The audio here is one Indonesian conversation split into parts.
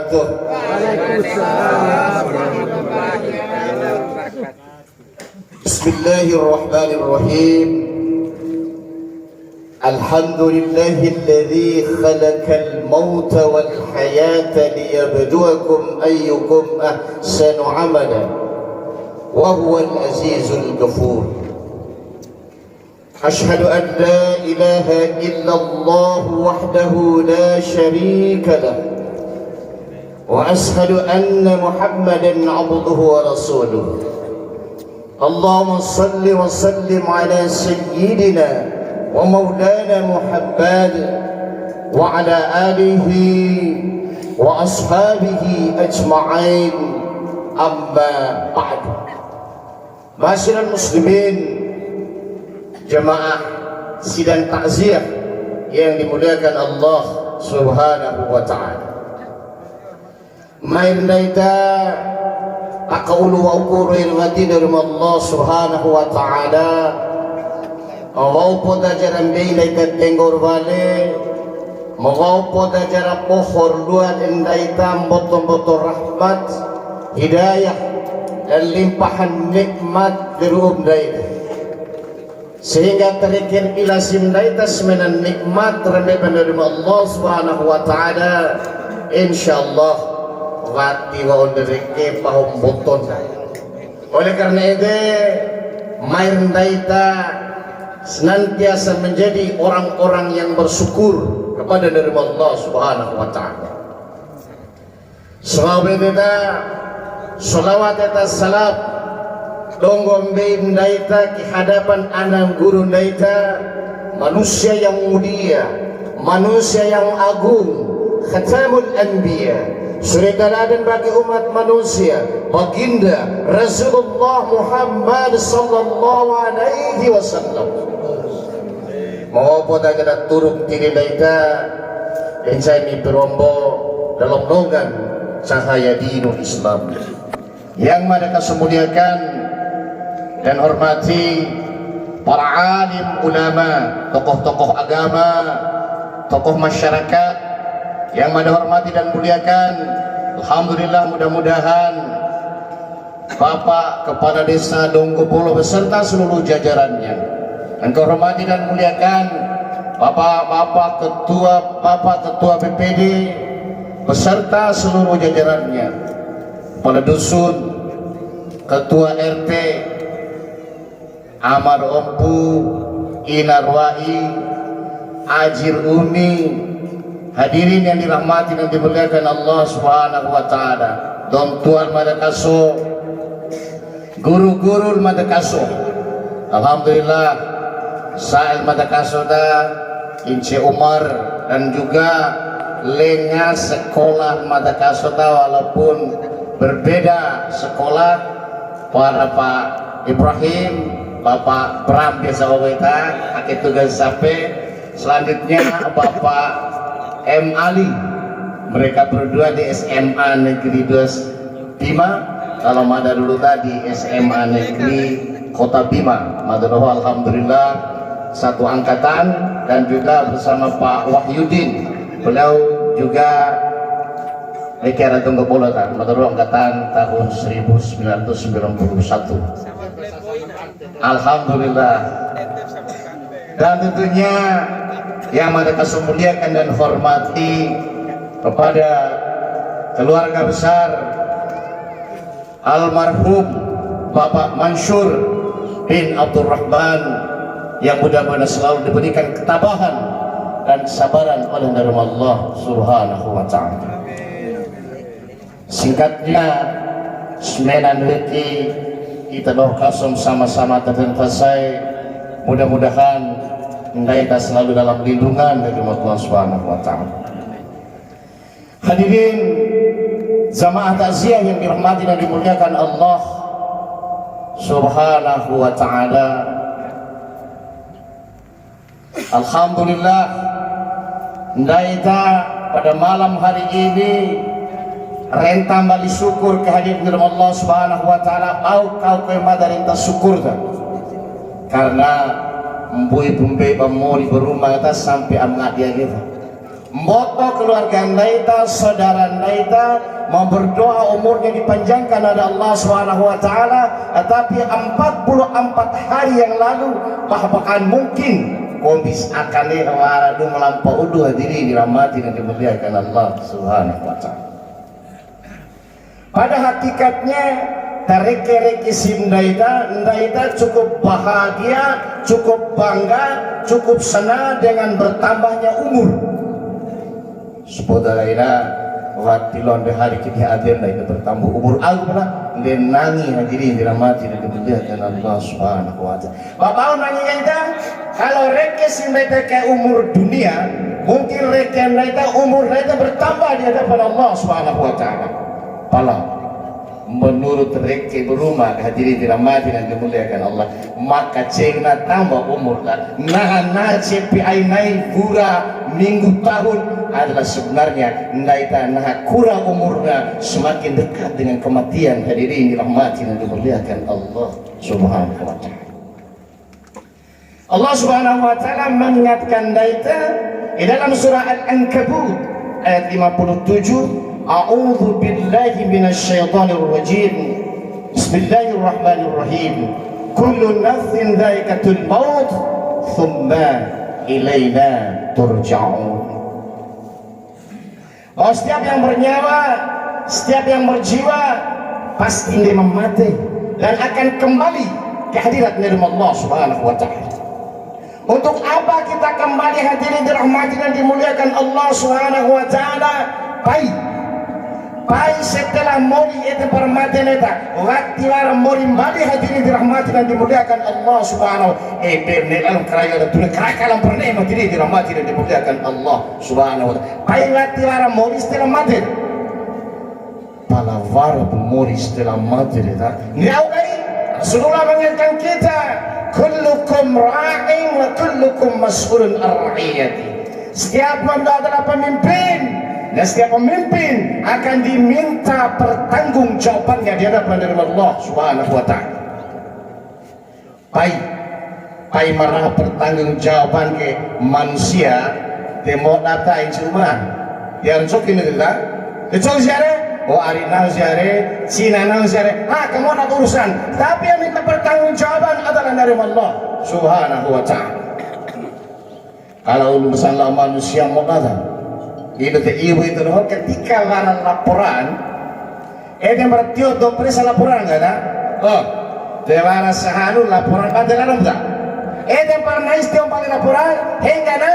wabarakatuh. Waalaikumsalam warahmatullahi wabarakatuh. Bismillahirrahmanirrahim. Alhamdulillahilladzi khalaqal mauta wal hayata liyabluwakum ayyukum ahsanu amala wa huwal azizul ghafur. أشهد أن لا إله إلا الله وحده لا شريك له وأشهد أن محمدا عبده ورسوله. اللهم صل وسلم على سيدنا ومولانا محمد وعلى آله وأصحابه أجمعين. أما بعد. Masyarakat muslimin, jemaah sidang takziah yang dimuliakan Allah Subhanahu wa ta'ala. Main daita aqulu wa ukuru irmati dari Allah Subhanahu wa ta'ala. Mau poda jaran daita tenggor vale, mau poda jaran pohor luar daita botol-botol rahmat, hidayah dan limpahan nikmat dari daita. Sehingga terikir bila simdaita semenan nikmat remeh menerima Allah Subhanahu wa ta'ala, insyaallah wati wa onderike pahom boton. Oleh karena itu main daita senantiasa menjadi orang-orang yang bersyukur kepada menerima Allah Subhanahu wa ta'ala. Salawat eta salam donggom bein daita ki hadapan anak guru daita, manusia yang mulia, manusia yang agung, khatamul anbiya, suri teladan bagi umat manusia, baginda Rasulullah Muhammad sallallahu alaihi wasallam. Mau pada kada turun tiri daita ensai mi perombo dalam longgan cahaya dinul Islam yang mereka semuliakan dan hormati para alim ulama, tokoh-tokoh agama, tokoh masyarakat yang mana hormati dan muliakan. Alhamdulillah, mudah-mudahan Bapak Kepala Desa Donggopolo beserta seluruh jajarannya yang hormati dan muliakan Bapak Ketua PPD beserta seluruh jajarannya, kepala dusun, ketua RT, Amar Ompu, Inarwai, Ajir Umi, hadirin yang dirahmati dan dimuliakan Allah Subhanahu wa ta'ala. Don Tuan Madakaso, guru-guru Madakaso, alhamdulillah, Sa'il Madakaso da, Ince Umar, dan juga lengah sekolah Madakaso da, walaupun berbeda sekolah, para Pak Ibrahim, Bapak Bram biasa kita akit tugas sampai selanjutnya Bapak M. Ali, mereka berdua di SMA Negeri 2 Bima, kalau Mada dulu tadi SMA Negeri Kota Bima, Madaroh alhamdulillah satu angkatan, dan juga bersama Pak Wahyudin, beliau juga Lekera Donggopolo, Madaroh angkatan tahun 1991. Alhamdulillah. Dan tentunya yang mereka muliakan dan hormati kepada keluarga besar almarhum Bapak Mansur bin Abdurrahman, yang mudah-mudahan selalu diberikan ketabahan dan kesabaran oleh Allah Subhanahu wa ta'ala. Singkatnya, semenan leki kita doakan sama-sama tertentasai, mudah-mudahan kita selalu dalam lindungan dari Allah Subhanahu wa ta'ala. Hadirin jamaah takziah yang dirahmati dan dimuliakan Allah Subhanahu wa ta'ala, alhamdulillah, kita pada malam hari ini renta bali syukur kehadiran Allah Subhanahu wa ta'ala. Kau kemada renta syukur dah, karena mbui pumbe pamori berumah atas sampai amngat dia gitu Moto keluarga Naita, saudara Naita mau berdoa umurnya dipanjangkan oleh Allah SWT. Tetapi 44 hari yang lalu bahkan mungkin komis akan waradu melampau udu hadiri dirahmati dan dimuliakan Allah SWT. Pada hakikatnya tareke-reke sim Naita cukup bahagia, cukup bangga, cukup senang dengan bertambahnya umur. Saudara ina waktu londe hari kini hadir Naita bertambah umur alpana dan nangi hadirin dirahmati dan dimuliakan Allah Subhanahu wa taala. Bapak nangi Naita kalau reke sim Naita ke umur dunia, mungkin reke Naita umur Naita bertambah di hadapan Allah Subhanahu wa taala. Pala menurut reke berumah hadirin dirahmati dan dimuliakan Allah, maka cengna tambah umur nah CPI naik pura minggu tahun adalah sebenarnya Naita nah kurang umurnya semakin dekat dengan kematian. Hadirin dirahmati dan dimuliakan Allah Subhanahu wa taala. Allah Subhanahu wa taala mengingatkan Naita di dalam surah Al-Ankabut ayat 57, A'udzu billahi minasyaitonir rajim. Bismillahirrahmanirrahim. Kullu nafsin dha'iqatul maut, tsumma ilaina turja'un. Oh, setiap yang bernyawa, setiap yang berjiwa pasti dia mati dan akan kembali ke hadirat Allah Subhanahu wa taala. Untuk apa kita kembali hadirin dirahmati dan dimuliakan Allah Subhanahu wa taala? Pai setelah mori itu permati neta waktu orang mori balik hadirin dirahmati dan dimuliakan Allah Subhanahu bernelam keraya dan tulen kerakalan pernah hadirin dirahmati dan dimuliakan Allah Subhanahu wa taala. Pai waktu orang mori setelah mati palawar mori setelah mati neta niau kai Rasulullah mengingatkan kita kullukum ra'in wa kullukum mas'ulun ar-ra'iyati. Setiap manusia adalah pemimpin dan setiap pemimpin akan diminta pertanggungjawabannya di hadapan Allah Subhanahu wa taala. Pai marah pertanggungjawaban ke manusia demo data incuman yang cokin itu dah itu siapa ari nang siare Cina nang siare kamu ada urusan, tapi yang minta pertanggungjawaban adalah dari Allah Subhanahu wa taala. Kalau masalah manusia mau datang itu ibu itu ketika laran laporan yang berarti dompres laporan enggak ada dewara sahanu laporan pada laran enggak yang pernah istiom paling laporan hingga na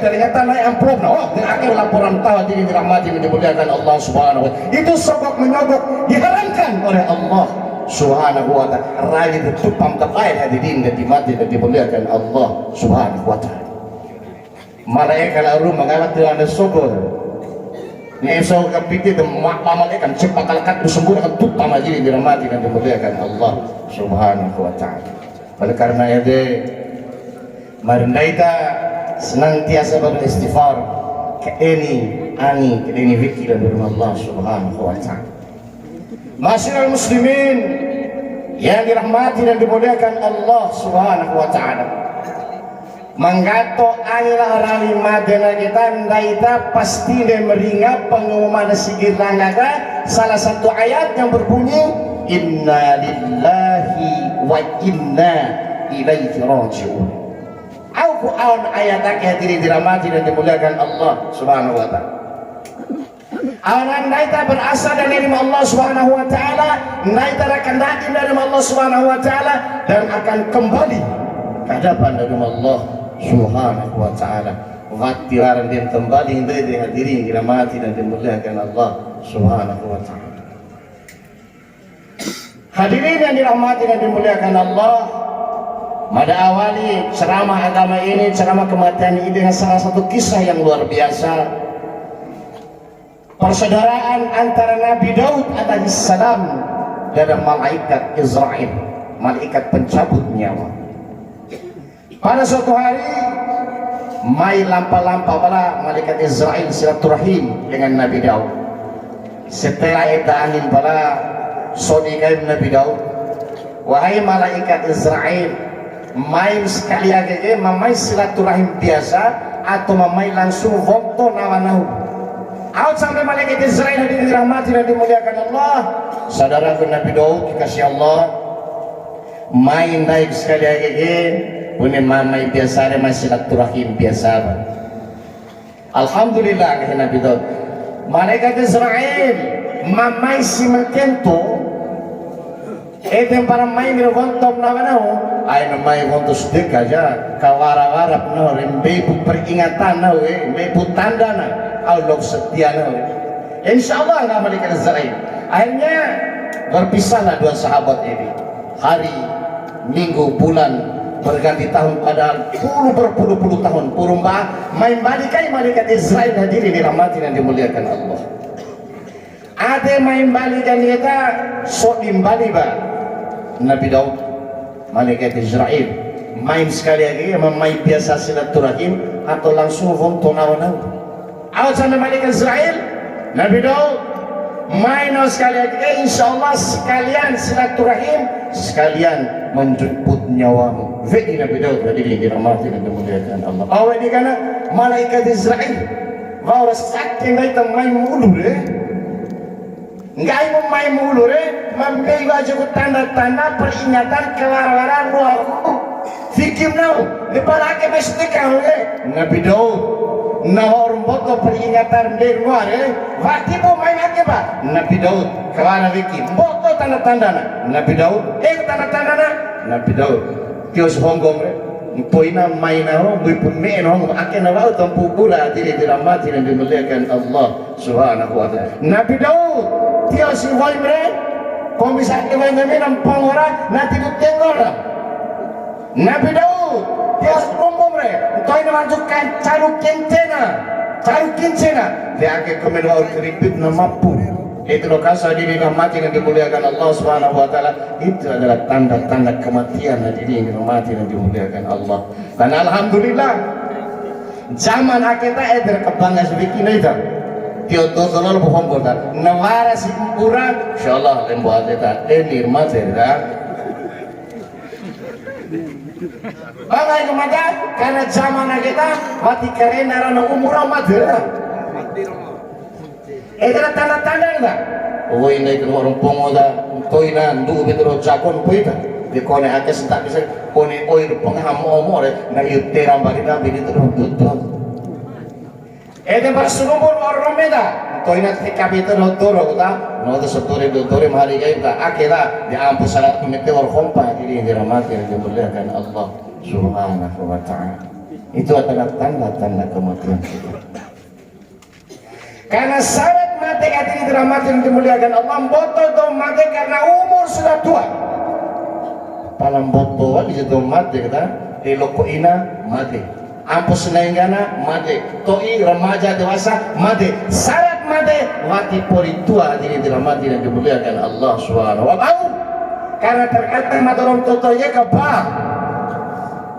ternyata naik amplop akhir laporan tahu diri dirahmati dan dimuliakan Allah Subhanahu wa taala. Itu sogok menyogok diharamkan oleh Allah Subhanahu wa taala. Rali tutupam terbaik hadirin dan dimati dan dimuliakan Allah Subhanahu wa taala. Malaikat kalau mengalat dengan sogor nesok kapiti dan malaikat cepat kalakat disembur akan tutupam hadirin dirahmati dan dimuliakan Allah Subhanahu wa taala. Oleh karena itu mari Naita senantiasa beristighfar ke ini zikir dari Allah Subhanahu wa taala. Masyaallah muslimin yang dirahmati dan dimuliakan Allah Subhanahu wa taala. Manggato anilah rali madena kita Naita pasti dia meringat pengumuman sigir langgaga salah satu ayat yang berbunyi inna lillahi wa inna ilaihi raji'un. Al-Quran ayat hadirin dirahmati dan dimuliakan Allah Subhanahu wa taala. Anak Naita berasal dari Allah Subhanahu wa taala, Naita akan datang dari Allah Subhanahu wa taala dan akan kembali ke hadapan dari Allah Subhanahu wa taala. Waktu orang dia kembali dari hadirin dirahmati dan dimuliakan Allah Subhanahu wa taala. Hadirin yang dirahmati dan dimuliakan Allah, pada awali ceramah agama ini, ceramah kematian ini dengan salah satu kisah yang luar biasa. Persaudaraan antara Nabi Daud alaihissalam dan malaikat Israel, malaikat pencabut nyawa. Pada suatu hari, mai lampa-lampa bala malaikat Israel silaturahim dengan Nabi Daud. Setelah itu angin bala sodikai Nabi Daud, wahai malaikat Israel, main sekali aja mamai silaturahim biasa atau mamai langsung wonto nawanahu. Out sampai malaikat Israel hadirin dirahmati dan dimuliakan Allah. Saudara Nabi Daud dikasih Allah main naik sekali lagi punya mamai biasa masih silaturahim biasa. Alhamdulillah ke Nabi Daud. Malaikat Israel mamai si mengkento eten para main rontom nawanahu ay na may wonto sedekah aja kawara-wara no rembe peringatan na rembe tanda na Allah setia na insyaallah nggak malaikat Israel. Akhirnya berpisahlah dua sahabat ini, hari, minggu, bulan berganti tahun, padahal berpuluh-puluh tahun purumba main balikai malaikat Israel hadirin dirahmati dan dimuliakan Allah. Ada main balikan kita sok dimbali ba Nabi Daud malaikat Israel main sekali lagi main biasa silaturahim atau langsung wonto nawanau. Awal sama malaikat Israel Nabi Daud main sekali lagi insyaallah sekalian silaturahim sekalian menjemput nyawamu. Vedi Nabi Daud hadirin dirahmati dan dimuliakan Allah. Awal di kana malaikat Israel mau sakit ngai main mulu ngai mau main mulu membeli baju tanda-tanda peringatan kelar-laran rohku fikir nau dipalake mesti kau Nabi Daud nawar boto peringatan dari luar waktu mau main apa pak Nabi Daud kawana fikir boto tanda-tanda Nabi Daud tanda-tanda Nabi Daud kios honggong poina mainao muipun meno akan awal tempu pula diri dirahmati dan dimuliakan Allah Subhanahu wa taala. Nabi Daud dia si waimre komisar ke waimre nam pangora nanti ditengora. Nabi Daud dia umumre toina manjukan caru kincena dia ke kemenwa keripit namapu. Itu lokasi diri mati yang dimuliakan Allah Subhanahu wa taala itu adalah tanda-tanda kematian diri yang mati yang dimuliakan Allah. Dan alhamdulillah zaman kita eder kebangga sebikina itu. Tio tolol bohong kota. Nawara si kurang insyaallah lembu kita nirma cerita. Bangga kemana karena zaman kita mati keren arana umur amat adalah tanda-tanda enggak? Oh ini kan orang pengoda, toina dulu betul jakon puita. Di kone akes tak bisa kone oir pengham omor, na yuteram barina bini terus tutup. Pas sumur orang meda, toina ketika betul dotoro kita, nol setore dotore hari kita akhirnya diampun salat kumite orang kompa jadi dirahmati dan dimuliakan Allah Subhanahu wa taala. Itu adalah tanda-tanda kematian kita. Karena syarat mati hati dirahmati dan dimuliakan Allah botol do mati karena umur sudah tua. Palam botol di situ mati kita eloko ina mati. Ampus naingana mati. Toi remaja dewasa mati. Syarat mati mati pori tua hati dirahmati dan dimuliakan Allah Subhanahu wa taala. Karena terkadang matorom totonya kabah.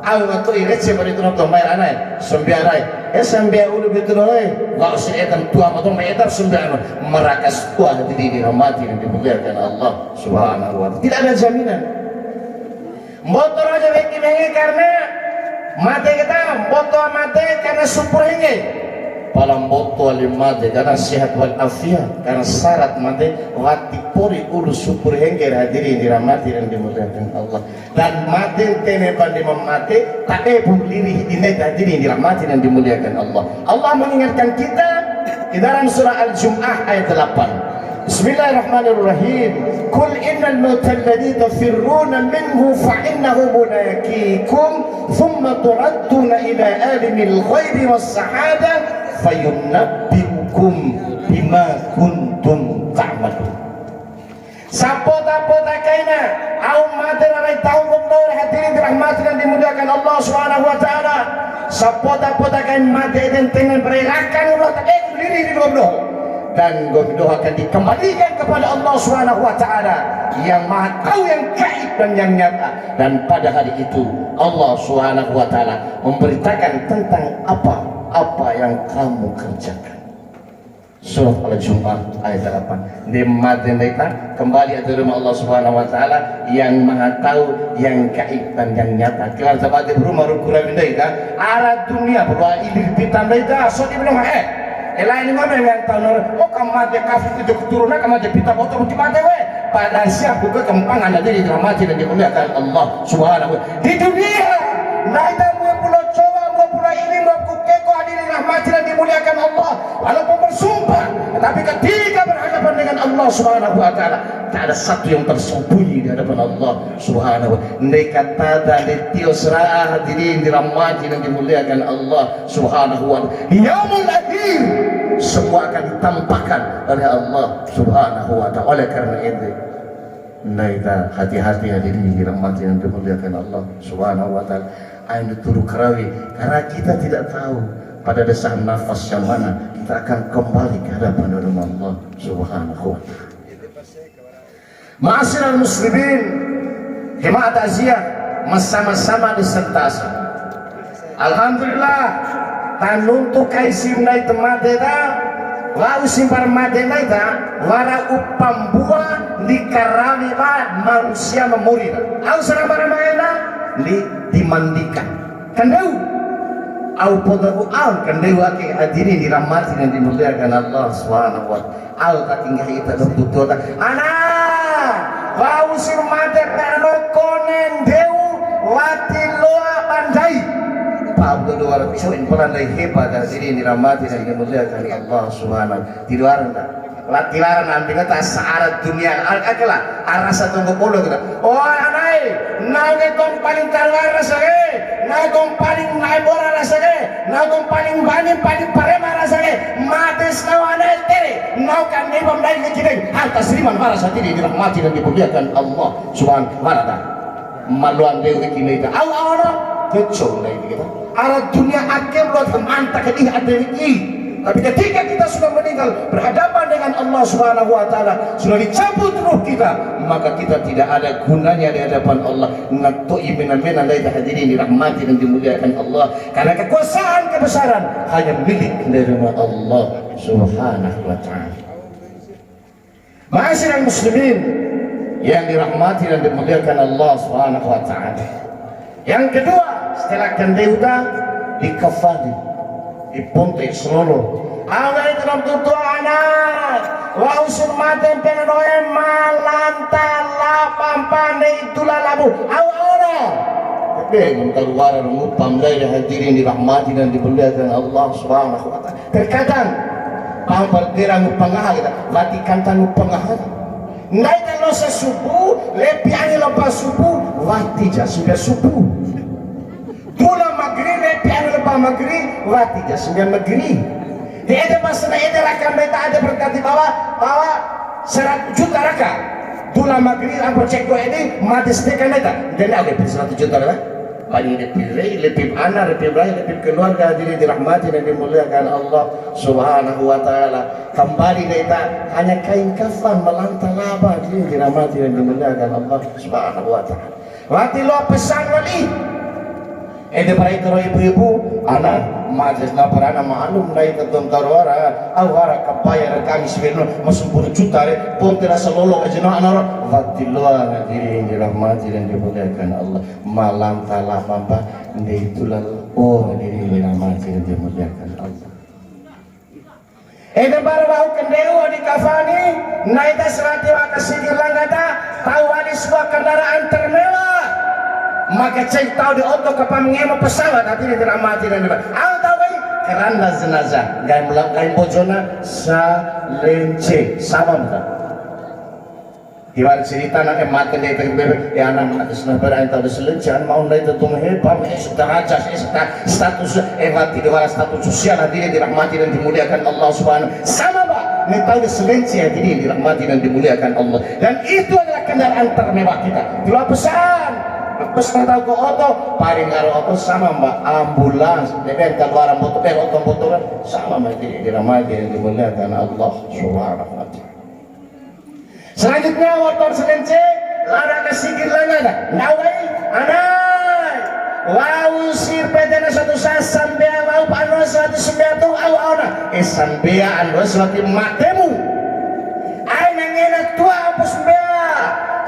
Aw toi receh bari tuno to mai anai sembiarai sembia ulu betul nggak usah etan tua atau meter sembilan merakas tua diri dirahmati dan dimuliakan Allah Subhanahu wa taala. Tidak ada jaminan motor aja beki karena mati kita motor mati karena super henge palam botol mati karena sehat wal afiat karena syarat mati wati pori ulu super henge hadirin dirahmati dan dimuliakan Allah. Dan mati tene pandi memati tak lirih ini hadirin dirahmati dan dimuliakan Allah. Allah mengingatkan kita di dalam surah Al-Jum'ah ayat 8. Bismillahirrahmanirrahim. Qul innal mautal ladzi tafirruna minhu fa innahu mulaqikum thumma turadduna ila alimil ghaibi was shahada fayunabbiukum bima kuntum ta'malun. Sapota-pota kaina au madara tahu benar hadirin dirahmati dan dimuliakan Allah Subhanahu wa taala. Sapota-pota kain mati dan dengan berakan Allah diri di goblok dan goblok akan dikembalikan kepada Allah Subhanahu wa taala yang Maha Tahu yang gaib dan yang nyata. Dan pada hari itu Allah Subhanahu wa taala memberitakan tentang apa yang kamu kerjakan. Surat Al-Jumu'ah ayat 8. Di mereka kembali ada rumah Allah Subhanahu wa taala yang Maha tahu yang gaib dan yang nyata. Kelar sahabat rumah rukura mereka arah dunia bahwa ini pitan mereka so di belum ini mana yang tahu oh kamu kafir itu keturunan kamu pita motor mati we pada siap buka kempangan ada di drama dan dimuliakan Allah Subhanahu wa taala. Di dunia naida mau pulau coba mau pulau ini mau kukeko hadirin rahmati dan dimuliakan Allah walaupun bersumpah tapi ketika berhadapan dengan Allah Subhanahu wa taala tak ada satu yang tersembunyi di hadapan Allah Subhanahu wa taala. Mereka tada letios ra'ah hadirin dirahmati dan dimuliakan Allah Subhanahu wa taala. Yaumul akhir semua akan ditampakkan oleh Allah Subhanahu wa taala. Oleh karena itu mereka hati-hati hadirin dirahmati dan dimuliakan Allah Subhanahu wa taala. Ayo turu karawi karena kita tidak tahu pada dasar nafas yang mana kita akan kembali ke hadapan Allah Subhanahu wa taala. Ma'asyiral muslimin, jemaah takziah sama-sama disentasa. Alhamdulillah tanuntu kaisim nai temadeda wa usimpar madena ida wara upambua dikarami ba manusia memurida. Au sarama-ramana dimandikan. Kandau au podaku al kandau ake hadirin dirahmati dan dimuliakan Allah Subhanahu wa taala. Al tak tinggal kita betul anak wa usir mate kano konen deu wati loa pandai Abdul luar biasa implandai hebat hadirin dirahmati dan dimuliakan Allah Subhanahu di luar latihan nantinya tak syarat dunia akalah arasa tunggu puluh kita oh anai naik tong paling terluar rasanya naik tong paling naik bola rasanya naik tong paling banyak paling parema rasanya mates nawanai tere nau kan nih pemdai kecil atas riman marasa diri dirahmati dan dimuliakan Allah Subhanahu wa taala maluan dewi kini itu awal kecil lagi kita arah dunia akhir lo mantap ini ada ini. Tapi ketika kita sudah meninggal berhadapan dengan Allah Subhanahu wa taala, sudah dicabut ruh kita, maka kita tidak ada gunanya di hadapan Allah. Natoi menan-menan dari hadirin dirahmati dan dimuliakan Allah. Karena kekuasaan kebesaran hanya milik dari Allah Subhanahu wa taala. Ma'asyiral muslimin yang dirahmati dan dimuliakan Allah Subhanahu wa taala. Yang kedua, setelah kendeuta dikafani dipuntik seluruh awal dalam tutu anak wa usur maten penenoe malanta lapampane itulah labu awal tapi keluar ngupam dari hadirin dirahmati dan dimuliakan Allah Subhanahu wa taala. Terkadang pampertira ngupangah kita latikan tanu pangah naik kalau sesubuh lebih angin lepas subuh wati sudah subuh Tula magri lepi ang lepa magri wati jas sembilan magri. Di ada pasal ada rakam beta ada berkati bawa 100 juta raka. Tula magri ang project ko ini mati setekan beta. Jadi ada 100 juta lah. Paling lebih anak, lebih baik, lebih keluarga diri dirahmati dan dimuliakan Allah Subhanahu wa taala. Kembali beta hanya kain kafan melantang laba diri dirahmati dan dimuliakan Allah Subhanahu wa taala. Wati lo pesan wali Ede para itu ibu-ibu, anak majas na para anak maalum na itu tarwara, awara kapaya rekami sebelum masuk 10 juta re, pun terasa lolo aja na anak, watiluan diri dirahmati dan dimuliakan Allah, malam talah pampa, itulah oh diri dirahmati dan dimuliakan Allah. Ede para bau kendeu di kafani, na itu serati wakasih langada, tahu ada sebuah kendaraan termewah. Maka cek tahu di oto kapal mengema pesawat hati dia diramati dan diramati. Aku tahu kan kerana jenazah gaya melak gaya bojona salence sama muka. Di luar cerita nak mati dia terbebas ya anak anak senabar yang tahu selence an mau nai tentu hebat sudah raja sudah status mati di luar status sosial hati dia diramati dan dimuliakan Allah Subhanahu sama pak. Ini tahu di selence hati dia diramati dan dimuliakan Allah dan itu adalah kendaraan termewah kita. Di luar pesan. Pesan tahu ke oto, paling karo oto sama mbak ambulans, dengan keluaran motor, oto-motoran sama mbak diramati dan dimuliakan Allah Subhanahu wa taala. Selanjutnya motor selence, lada kesikir lana, nawai, anak, wau sir pedana satu sasam bea wau panos suatu sembia tu awal sembia anu suatu matemu ai nangena tua apa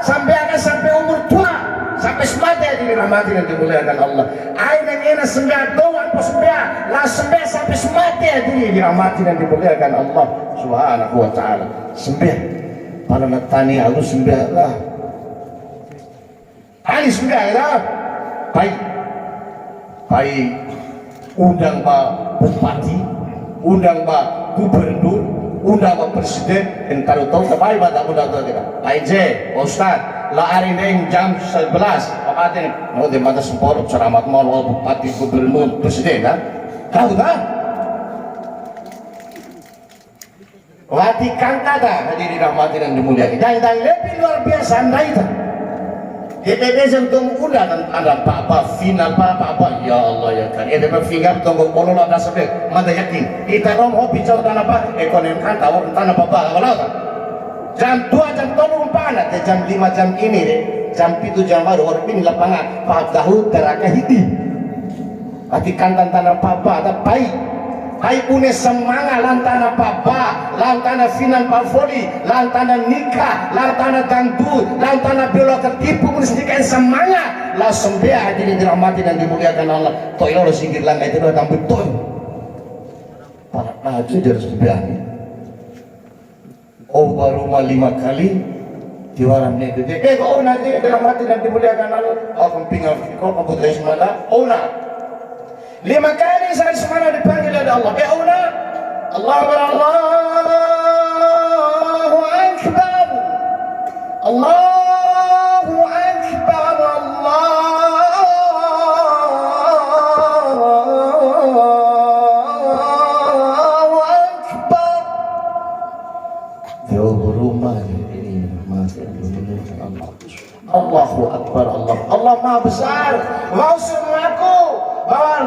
sembia sampai umur tua sampai semati dirahmati dan dimuliakan Allah. Ai nangena sembia doa apa la sembia sampai semati dirahmati dan dimuliakan Allah Subhanahu wa taala. Sembia para natani aku sembia lah. Ani sembia lah. Baik undang Pak Bupati, undang Pak Gubernur, undang Pak Presiden, entar tahu terbaik pada undang kita. Baik Ustaz, lah hari ini jam 11, apa ini? Mau di mata sempurna ceramah mau Bupati, Gubernur, Presiden, kan? Tahu tak? Vatikan ada hadirin rahmati dan dimuliakan. Dan lebih luar biasa anda itu. DPD jantung udah ada apa final apa ya Allah ya kan ini berfinger tunggu pono ada sebab mana yakin kita rom hobi jauh tanah apa ekonomi kan tahu tanah apa kalau jam 2 jam 3 umpana jam 5 jam ini deh jam 7 jam baru orang ini lapangan pak tahu teraka hidi hati kantan tanah apa ada baik hai punya semangat lantana papa, lantana final pavoli, lantana nikah, lantana dangdut, lantana biolog ketipu pun sedikit semangat. La sembia hadirin dirahmati dan dimuliakan Allah. Toh ini harus singgir langgai itu datang betul. Para aja dari sembia ini. Oh baru 5 kali diwaran nih gede. Kau nanti dirahmati dan dimuliakan Allah. Aku pingal kau kebutuhan semata. Oh nak. 5 kali saya semana dipanggil oleh Allah. Ya Allah, Allahu Akbar, Allahu Akbar, Allahu Akbar. Jauh rumah ini masih Allah. Allahu Akbar, Allah Maha Besar. Mau semaku bahwa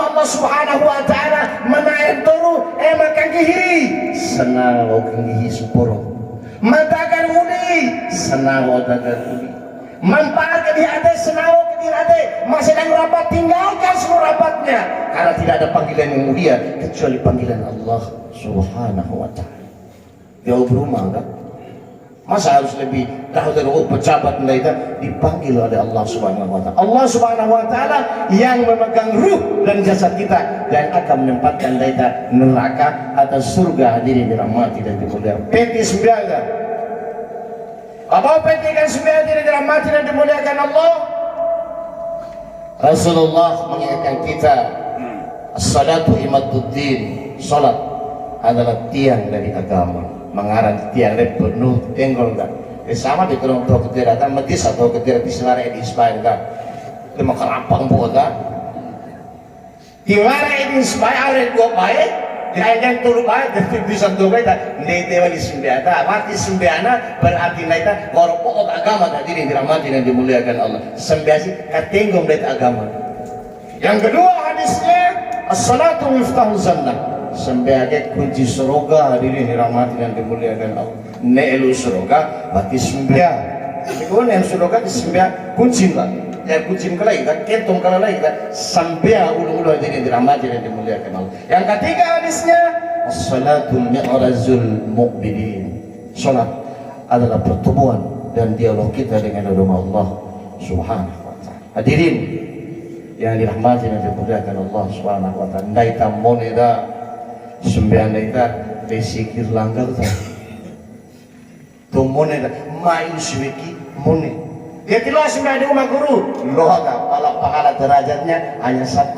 Allah Subhanahu wa taala menaik turu makan gihi senang makan gihi suporo matakan uli senang makan uli manfaatkan di atas senang ke di atas masih sedang rapat tinggalkan seluruh rapatnya karena tidak ada panggilan yang mulia kecuali panggilan Allah Subhanahu wa taala. Jauh berumah kan? Masa harus lebih tahu dari pejabat mereka dipanggil oleh Allah Subhanahu wa taala. Allah Subhanahu wa taala yang memegang ruh dan jasad kita dan akan menempatkan kita neraka atau surga hadirin dirahmati dan dimuliakan. PT 9. Apa PT kan 9 hadirin dirahmati dan dimuliakan Allah? Rasulullah mengingatkan kita as-salatu imaduddin. Salat adalah tiang dari agama. Mengarang tiang dari penuh tenggol kan sama di turun tuh ketiratan medis atau ketirat di selara di Ismail kan itu makan rapang buat kan di mana di Ismail ada dua baik yang turun baik dan bisa dua baik dan dewa di sembiana mati sembiana berarti naita baru pokok agama tadi yang dirahmati dan dimuliakan Allah sembiasi katenggom dari agama. Yang kedua hadisnya as-salatu miftahul jannah sebagai kunci surga hadirin dirahmati dan dimuliakan Allah. Nelu surga berarti sembia. Kalau nelu surga di sembia kunci lah. Ya kunci kalau kita kentong kalau lagi kita sembia ulu hadirin dirahmati dan dimuliakan Allah. Yang ketiga hadisnya as-salatu mi'rajul mu'minin. Salat adalah pertemuan dan dialog kita dengan Allah Subhanahu wa taala. Hadirin yang dirahmati dan dimuliakan Allah Subhanahu wa taala. Naita moneda sembilan kita besikir langgar tak tumone main sebeki mone dia tidak sembilan di rumah guru loh tak pahala derajatnya hanya 1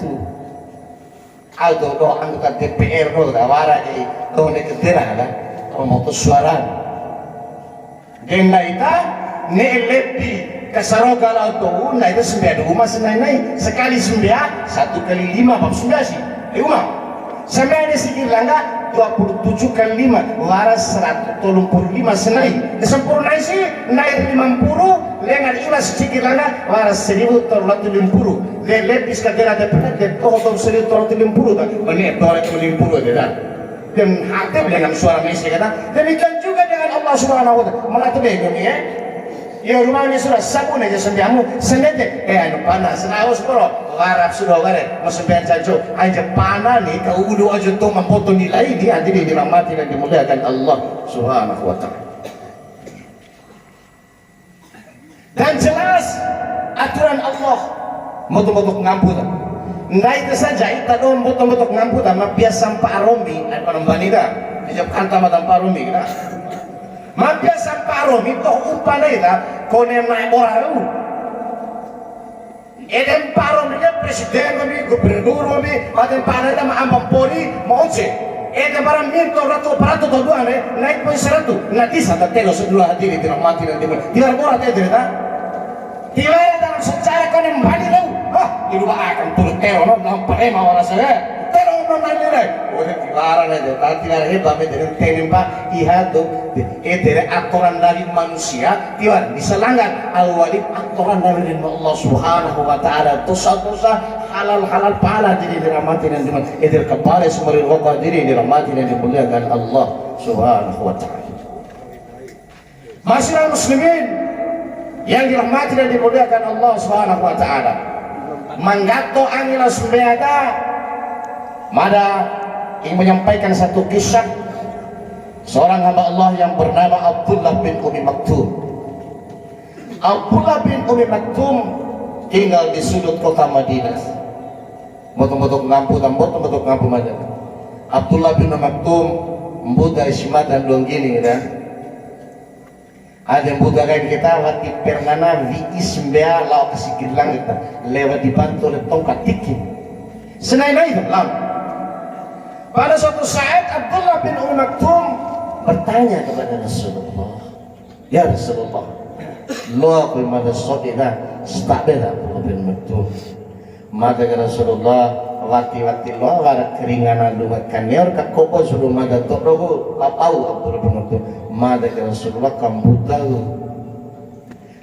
atau doa anggota DPR doa tawara jadi doa neketera kan pemotos suara genda ita ne lebih kesaroga auto na itu sembilan di rumah senai sekali sembilan 1 kali 5 bab sudah sih di rumah sampai ada sikit langga 27 kali 5 waras 135 senai sempurna sih naik 50 lengan imas sikit langga waras 1350 lebih sekali ada pernah dan total 1350 tak benih 250 dia dan hati dengan suara Messi kata demikian juga dengan Allah Subhanahu wa taala malah tu begini Ya rumah ini sudah sabun aja sembiamu sendete. Anu panas. Senawas bro. Warap sudah warap. Maksudnya caco. Aja panah nih. Kau ulu aja tuh memfoto nilai dia. Jadi dirahmati dan dimuliakan Allah Subhanahu wa ta'ala. Dan jelas aturan Allah. Moto-moto ngampun. Nah itu saja. Kita doang moto-moto ngampun. Biasa sampai aromi. Apa nambani dah. Dijawab kanta matan paromi. Maka samparo itu upana itu kone naik orang edem paro dia presiden kami gubernur kami ada pana itu ambang poli mau cek edem barang minto ratu parato dua naik poin 100 nanti satu telo sedua hadiri tidak mati nanti tidak boleh ada cerita tidak dalam sejarah kone mbani lu di rumah akan turun telo nampak mau rasanya telo namanya deh udah tibaran aja tadi hari kami dari tenimpa ihatu dari aturan dari manusia tiba bisa langgar awalin aturan dari Allah Subhanahu wa ta'ala dosa-dosa halal pahala jadi dirahmati dan dimana dari kepala semua rokok diri dirahmati dan dimuliakan Allah Subhanahu wa ta'ala. Masyarakat muslimin yang dirahmati dan dimuliakan Allah Subhanahu wa ta'ala, manggato angila sumbeada mada ingin menyampaikan satu kisah seorang hamba Allah yang bernama Abdullah bin Umi Maktum. Abdullah bin Umi Maktum tinggal di sudut kota Madinah. Motok-motok ngampu dan motok-motok ngampu Madinah. Abdullah bin Umi Maktum Buddha ismat dan dong gini kan. Ada yang Buddha kan kita wati pernana viis mbea lau kesikit langit lewat dibantu oleh tongkat tiki. Senai-nai itu lang. Pada suatu saat Abdullah bin Umi Maktum bertanya kepada Rasulullah, ya Rasulullah, lo aku mada sodina stabeda Abdullah bin Maktum. Mada ke Rasulullah, wati-wati lo ada keringanan lu kanyor kakopo suruh mada tokrogo lapau Abdullah bin Maktum. Mada ke Rasulullah kambutalu.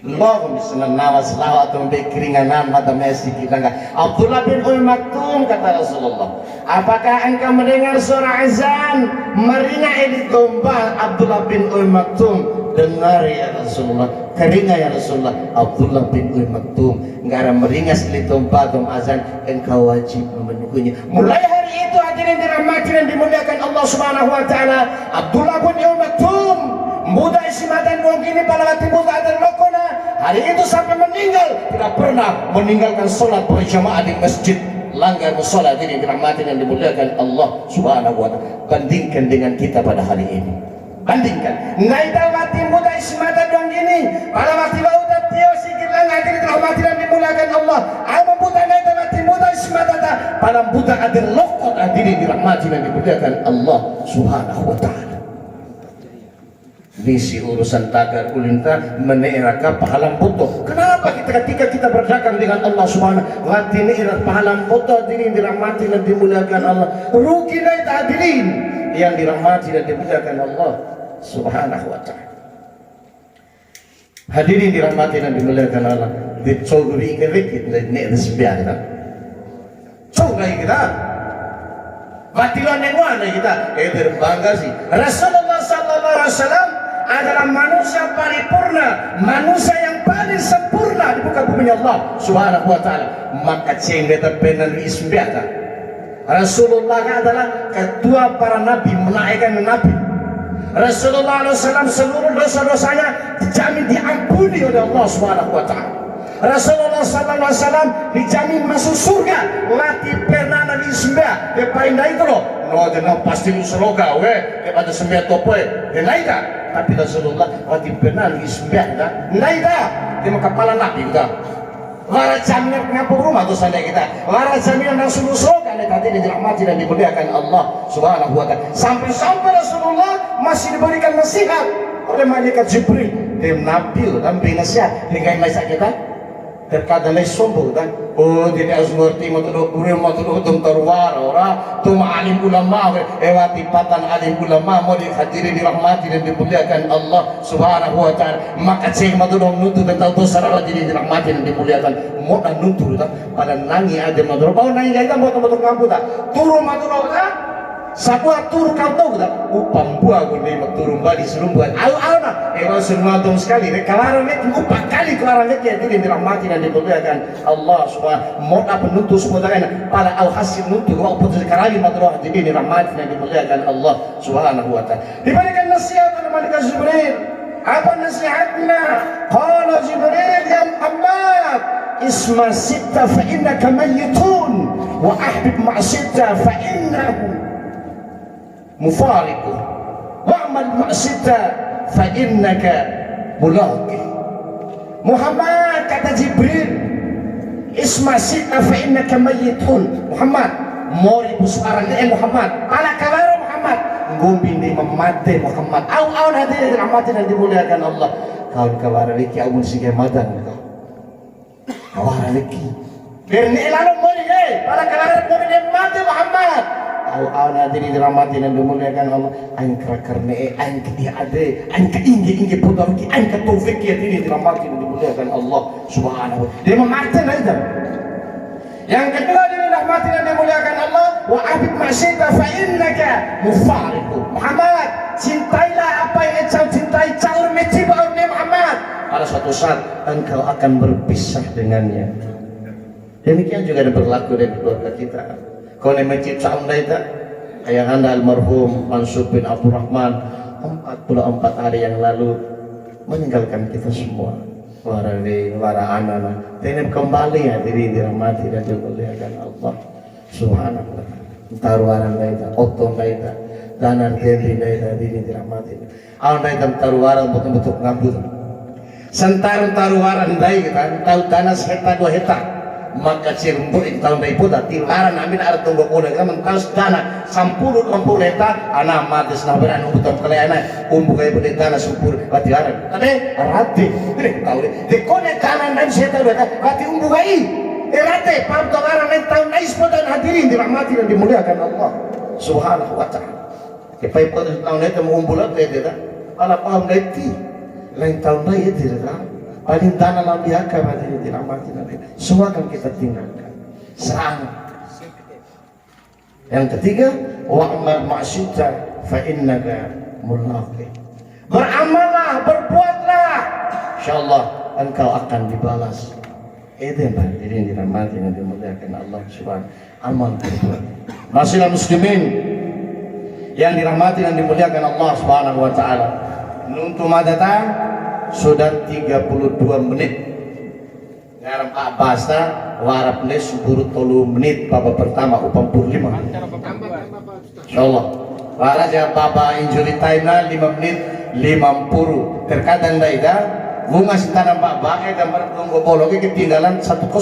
Lo bisa nawas lawat sampai keringanan mata Messi kita enggak. Abdullah bin Umi Maktum kata Rasulullah, apakah engkau mendengar suara azan meringa di domba? Abdullah bin Umi Maktum, dengar ya Rasulullah. Keringa ya Rasulullah. Abdullah bin Umi Maktum, enggak ada meringas di domba dom azan, engkau wajib memenuhinya. Mulai hari itu hadirin dirahmati dan dimuliakan Allah Subhanahu wa ta'ala, Abdullah bin Umi Maktum muda isimatan dong ini pada waktu muda ada lokona hari itu sampai meninggal tidak pernah meninggalkan sholat berjamaah di masjid langgar musola ini dirahmati dan dimuliakan Allah Subhanahu wa ta'ala. Bandingkan dengan kita pada hari ini, bandingkan naida waktu muda isimatan dong ini pada waktu muda tio sikit langgar ini dirahmati dan dimuliakan Allah. Apa buta naida waktu muda isimatan pada buta ada lokona ini dirahmati dan dimuliakan Allah Subhanahu wa ta'ala. Misi urusan tagar ulinta meneraka pahalang foto. Kenapa ketika kita berdagang dengan Allah Subhanahu wa ta'ala ini pahalang foto diri dirahmati dan dimuliakan Allah, rugi naik hadirin yang dirahmati dan dimuliakan Allah Subhanahu wa ta'ala. Hadirin dirahmati dan dimuliakan Allah, dicogri kerikit dan nek sebiar kita cogri kita batilan yang mana kita berbangga sih. Rasulullah sallallahu alaihi wasallam adalah manusia paripurna, manusia yang paling sempurna di muka bumi Allah Subhanahu wa ta'ala. Maka cenggeta benar isbiata Rasulullah adalah ketua para nabi, menaikkan nabi. Rasulullah SAW seluruh dosa-dosanya dijamin diampuni oleh Allah Subhanahu wa ta'ala. Rasulullah SAW dijamin masuk surga mati pernah nabi isbia depan itu loh no jangan pasti usroga we kepada sembah topoe naida. Tapi Rasulullah waktu pernah isbah dah, naida di kepala nabi kita. Warat jaminan ngapung rumah tu sana kita. Warat jaminan langsung usroga nih tadi dirahmati dan dimuliakan Allah Subhanahu wa ta'ala. Sampai Rasulullah masih diberikan nasihat oleh malaikat Jibril. Dem nabi dan binasihat dengan nasihat kita. Terkadang lagi sombong kan, oh tidak harus ngerti matulog tung terwar ora tu alim ulama ewati patan alim ulama mau dihadiri dirahmati dan dimuliakan Allah Subhanahu wa ta'ala. Maka cek matulog nuntut tentang dosa Allah jadi dirahmati dan dimuliakan mau nuntut tak pada nangi ada matulog bau nangi kita mau tempat ngampun tak turun matulog tak Sabua tur kau tahu tak? Upam buah guni turun badi serumbuan. Au na. Rasul ngadong sekali. Kelarang itu 4 kali kelarang itu ya tidak dirahmati dan dimuliakan Allah Subhanahu. Mau apa nuntut semua dengan para al-hasil nuntut wa putus karali madrah jadi dirahmati dan dimuliakan Allah Subhanahu wa taala. Diberikan nasihat oleh malaikat Jibril. Apa nasihatnya? Qala Jibril ya Muhammad, isma sitta fa innaka mayyitun wa ahbib ma sitta fa innahu mufariqu wa'mal ma sitta fa innaka mulaqi. Muhammad, kata Jibril, isma sitta fa innaka mayyitun. Muhammad, mori busarang Muhammad, ala kalara Muhammad, ngumbin di memate Muhammad. Au hadir rahmatin dan dimuliakan Allah. Kawan kawan leki amun sige madan kau. Kawan leki. Berni lalu mori ala kalara ngumbin di mate Muhammad. Au hadir rahmatin dan dimuliakan Allah. Ain karne ain kedi ade, ain ka ingge putar ki, ain ka taufik ya diri rahmatin dan dimuliakan Allah Subhanahu. Dia memate aja. Yang kedua dirahmati dan dimuliakan Allah, wa abid masyita fa innaka mufariqu. Muhammad, cintailah apa yang engkau cintai, calon metiba oleh Muhammad. Pada suatu saat engkau akan berpisah dengannya. Demikian juga ada berlaku dari keluarga kita. Kau yang mencipta anda itu, ayah anda almarhum Mansur bin Abdurrahman 44 hari yang lalu meninggalkan kita semua. Wara anak tenep kembali ya diri dirahmati dan dimuliakan Allah Subhanahu wa taala. Taruaran daita, otong daita, danar devi daita diri dirahmati. Awan daita taruaran betul-betul ngabut. Sentar taruaran dai kita, tahu danas heta 2 heta. Maka cirumpur tahun dai puta tilaran amin arep tunggu kono ka mentas dana 10 heta ana matis na beran ubutan kaleana umbu kay puti dana 10 batiaran ade arati tahu de kone kanan dan seta beta bati umbu kay erate pantogaran nek tahun nais podan hadirin dirahmati dan dimuliakan Allah Subhanahu wa taala. Kepay po tahun itu umbulat deta ala paham deti lain tahun dai itu paling tanah lalu diakar hadirin dirahmati nanti semua akan kita tinggalkan serang. Yang ketiga, wa'mal ma'syita fa innaka mulaqi. Beramallah, berbuatlah, insyaallah engkau akan dibalas. Itu yang hadirin dirahmati dan dimuliakan Allah Subhanahu. Amal berbuat. Masyaallah muslimin yang dirahmati dan dimuliakan Allah Subhanahu wa taala. Nuntu madata sudah 32 menit ngaram Pak Basta warap nes 10 menit baba pertama 45 insyaallah waraja baba injury time na 5 menit 50 terkadang daida bunga sintanang baba dan bertunggu bolong ketinggalan 1-0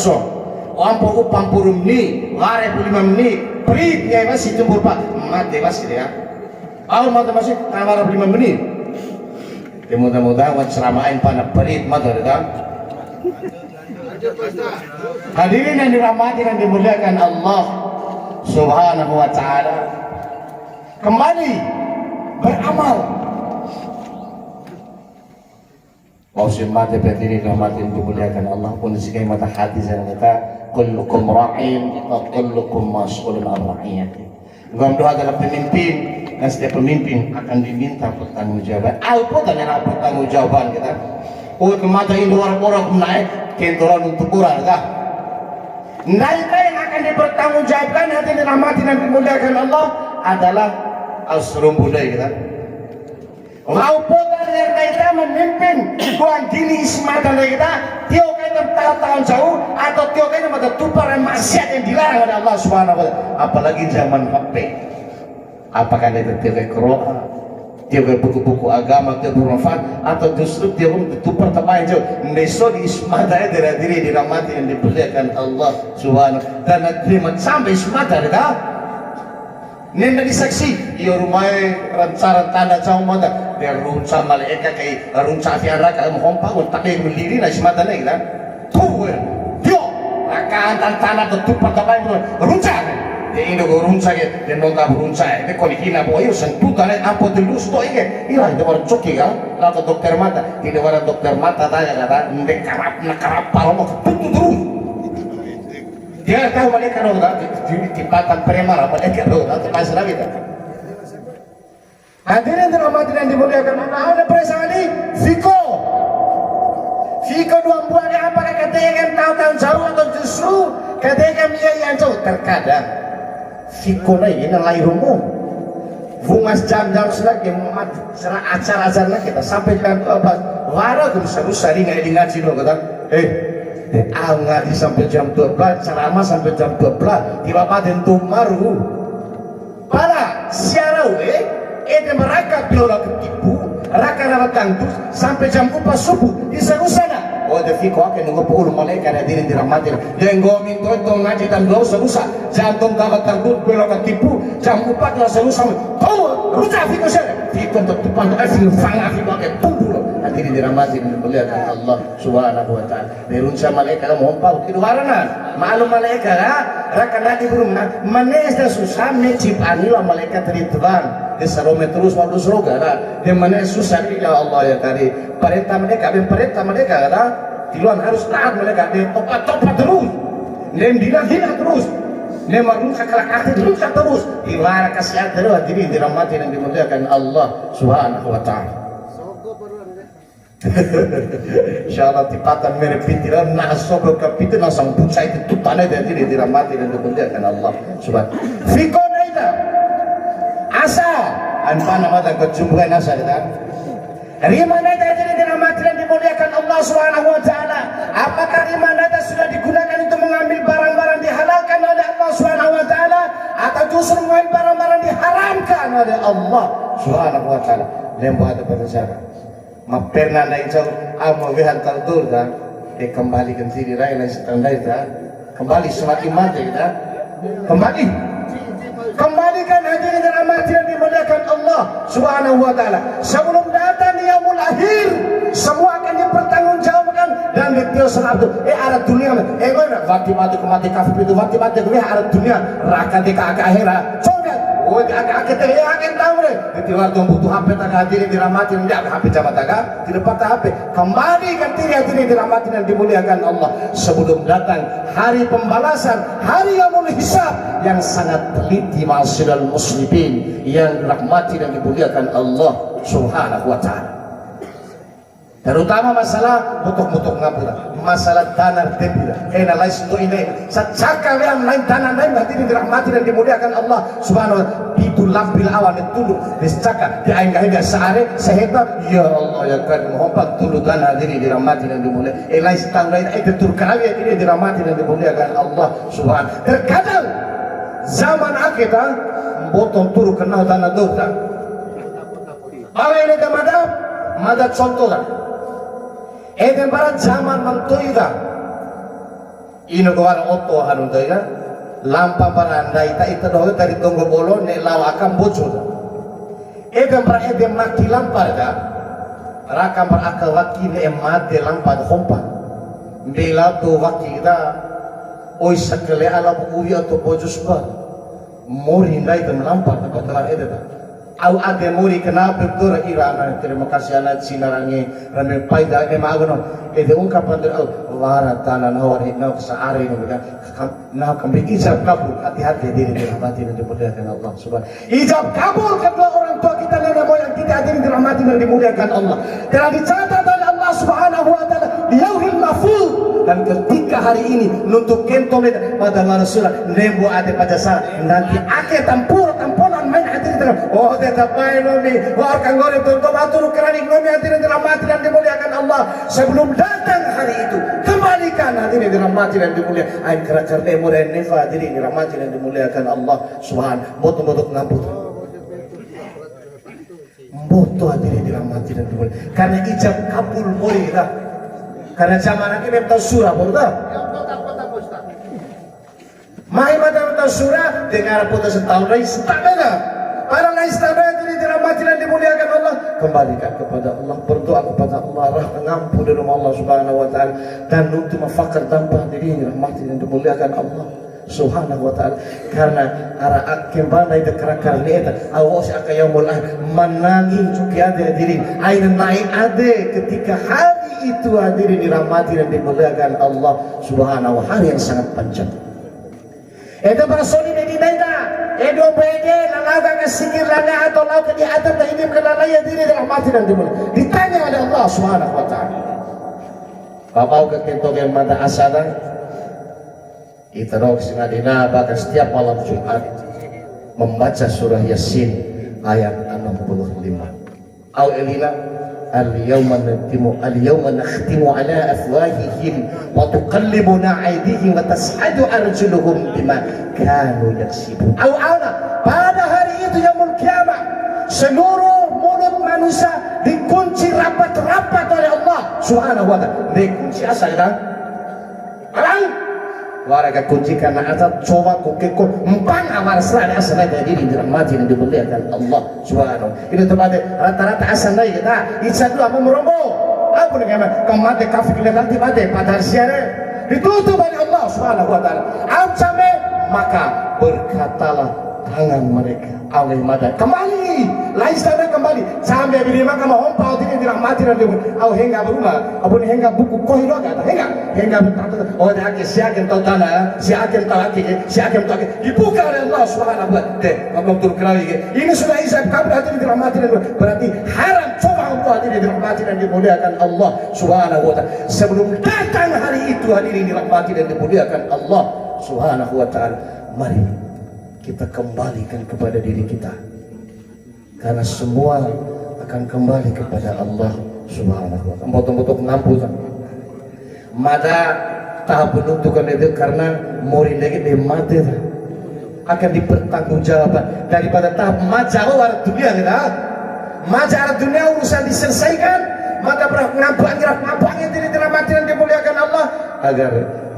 ampo 40 menit warap 5 menit perit ya masih jempur Pak mati masih ya awal mati masih warap 5 menit. Mudah-mudahan wan seramain pana perit mata datang. Hadirin yang dirahmati dan dimuliakan Allah Subhanahu wa taala. Kembali beramal. Pausin mata berdiri dirahmati dan dimuliakan Allah pun sekai mata hati saya kata kullukum ra'in wa kullukum mas'ulun an ra'iyati. Gua doa adalah pemimpin. Dan setiap pemimpin akan diminta pertanggungjawaban. Apa tanya pertanggungjawaban kita? Oh kemana ini orang-orang naik kentoran untuk kurang, tak? Naik yang akan dipertanggungjawabkan hati dirahmati dan dimuliakan Allah adalah asrum budaya kita. Apa tanya kita memimpin buang diri ismatan kita? Tio kita tahun jauh atau tio kita pada tuparan maksiat yang dilarang oleh Allah Subhanahu wa taala. Apalagi zaman HP. Apakah itu tiga Quran, tiga buku-buku agama, tiga bermanfaat, atau justru tiga itu pertama jauh. Neso di ismata dari diri dirahmati dan dimuliakan Allah Subhanahu dan terima sampai ismata ada. Nenda disaksi, ia rumai rancaran tanda jauh mata, dia runca malaikat kayak runca tiara kayak mohon pun tak kayak berdiri lah ismata ni kita. Tuh, dia akan tanah tutup pertama itu runca. Dia ini berunca ya, dia nonton berunca ya. Dia kalau hina bawa itu sentuhan apa dulu stoi ya. Iya itu orang coki kan, lalu dokter mata, tidak ada dokter mata tanya kata, ndek nakarap paramo tutup terus. Dia tahu mereka nonton di tempatan premar apa mereka nonton masih lagi tak. Hadirin dirahmati dan dimuliakan Allah. Ada perasaan ini Fiko dua buahnya apakah ketika tahun-tahun jauh atau justru ketika yang jauh terkadang Fiko ini lahir umum bungas jam-jam selagi acara-acara kita sampai jam 12 warga bisa sering ngaji loh kata ngaji sampai jam 12 ceramah sampai jam 12 tiba-tiba tentu maru para siarau mereka bila ketipu raka rawat tangtus sampai jam 4 subuh di sana. Oh, Fiko akan nunggu puluh malaikat hadirin dirahmati. Yang gomin itu ngaji dan doa serusak. Jantung rawat tangtus bila ketipu jam 4 lah serusak. Oh, rusak Fiko saya. Fiko untuk depan asing fanga Fiko akan tunggu. Hadirin dirahmati dan dimuliakan Allah Subhanahu wa taala. Derunsa malaikat mompau kidu warna. Malum malaikat raka nanti burung manesda susah mencipani lah malaikat ridwan. Sarome terus modus roga dia mana susah ya Allah ya kari perintah mereka tiluan harus taat mereka dia topat terus nem dina terus nem marun kakalakati terus iwara kasihan terus jadi dirahmati dan dimuliakan Allah Subhanahu wa taala. Insyaallah tipatan merepitiran na sogo kapitan sang puncai itu tanah dan dirahmati dan dimuliakan Allah Subhanahu. Fiko naida asa anpana mata kejumbuhan asa dan rimana jadi dirahmati dan dimuliakan Allah Subhanahu wa taala. Apakah rimana sudah digunakan untuk mengambil barang-barang dihalalkan oleh Allah Subhanahu wa taala atau justru mengambil barang-barang diharamkan oleh Allah Subhanahu wa taala? Lembu ada pada cara maperna na ijau amo wehan tardur dan kembali ke diri rai lain setandai kembali semakin mati kembalikan hadirin dan amati yang dimuliakan Allah Subhanahu wa taala. Sebelum datang yaumul akhir semua akan dipertanggungjawabkan dan ditiup senatu arah dunia mana waktu mati kafir itu waktu mati arah dunia raka deka akhirat coba agak akan tahu deh di waktu butuh HP tak hadirin dirahmati tidak HP jabat tak tidak patah HP kembali kan diri hadirin dirahmati dan dimuliakan Allah sebelum datang hari pembalasan hari yaumul hisab yang sangat teliti ma'asyiral muslimin yang dirahmati dan dimuliakan Allah Subhanahu wa taala. Terutama masalah mutuk-mutuk ngapura, masalah tanah debila, lain itu ini. Sacaka yang lain tanah lain hati dirahmati dan dimuliakan Allah Subhanahu wa taala. Itu lambil awan itu discaka di aing gahiga sehari sehebat ya Allah ya kan mohon tulu tanah diri dirahmati dan dimuliakan. Lain tanah lain itu turkali ini dirahmati dan dimuliakan Allah Subhanahu. Terkadang zaman kita botong turu kenal tanah dosa. Apa ini mada contoh lah. Eden barat zaman mentoida ino kawan oto harun toida lampa paranda ita doa dari tonggo bolo ne lawa akan bocor eden barat eden mati lampa da rakam berakal waki ne emade lampa kompa bela to waki da oi sakale ala buwi atau bojus ba mori ndai tem lampa da kotoran eden au ade muri kenapa betul irana terima kasih anak sinarangi rame paida ne magono ede ungkapan dari wara tanan hawar hiknau saari ne nah kami ijab kabul hati-hati diri dirahmati dan dimuliakan Allah Subhanahu ijab kabul kedua orang tua kita nenek moyang kita hadirin dirahmati dan dimuliakan Allah telah dicatat oleh Allah Subhanahu wa taala di Lauhil Mahfuz dan ketika hari ini nuntut kentong pada Rasulullah nembo ada pada sara nanti ake tamponan main hadirin oh tetapai nomi warkan gore tonton atur keranik nomi hadirin dirahmati dan dimuliakan Allah sebelum datang hari itu kembalikan hadirin dirahmati dan dimuliakan ain kerakar demo dan nefa hadirin dirahmati dan dimuliakan Allah Subhanahu botok ngambut boto hadirin dirahmati dan dimuliakan karena ijab kabul mori dah karena zaman ini tahu surah baru dah mai madam tahu surah dengar putus setahun lagi setahun para lain setahun ini dirahmati dan dimuliakan Allah kembalikan kepada Allah berdoa kepada Allah mengampun dari Allah Subhanahu wa taala dan untuk mafakar tanpa diri dirahmati dan dimuliakan Allah Subhanahu wa taala karena ara akim bana ida kerakar nieta awas aka yaumul akhir menangin cuki ada diri aina naik ada ketika hari itu hadirin dirahmati dan dimuliakan Allah Subhanahu wa taala yang sangat panjang. Itu para soli di daida edo pede lalaga ke sikir lana atau lau ke di atas dah hidup ke lalaya diri dirahmati dan dimuliakan. Ditanya oleh Allah Subhanahu wa taala. Bapak ke kentok yang mata asadan Itarok sinadina bahkan setiap malam Jumat membaca surah Yasin ayat 65. Au elina al-yawma nakhtimu ala afwahihim wa tuqallibuna aydihim wa tas'adu arjuluhum bima kanu yaksibun. Au ana pada hari itu yaumul kiamah seluruh mulut manusia dikunci rapat-rapat oleh Allah Subhanahu wa taala. Dikunci asal kan? Warga kunci karena asal coba kukikul empan awal serah asal dari diri dirahmati dan dimuliakan Allah Subhanahu. Ini tempat rata-rata asal dari kita. Isa tu apa merombo? Apa dengan kemati kafir kita nanti pada siara ditutup oleh Allah Subhanahu wa taala. Sampai maka berkatalah tangan mereka oleh mada kembali lain sana kembali sampai bila maka mau hompau tidak dirahmati dan dimuliakan. Au hingga berumah, abun hingga buku kohiro kata hingga berkata oh dah ke siakan tahu tanah siakan tahu hati siakan tahu dibuka oleh Allah Subhanahu wa taala. Ngomong terkenal ini sudah isap kabel hati dirahmati dan berarti haram coba untuk hati dirahmati dan dimuliakan Allah Subhanahu wa taala. Sebelum datang hari itu hadirin dirahmati dan dimuliakan Allah Subhanahu wa taala. Mari kita kembalikan kepada diri kita, karena semua akan kembali kepada Allah Subhanahu wa taala. Betul-betul ngampus. Mada tahap penuntukan itu karena murid lagi di mati akan dipertanggungjawabkan daripada tahap majalah dunia kita. Majalah dunia urusan diselesaikan, maka ngampangnya diri dirahmati dan dimuliakan Allah agar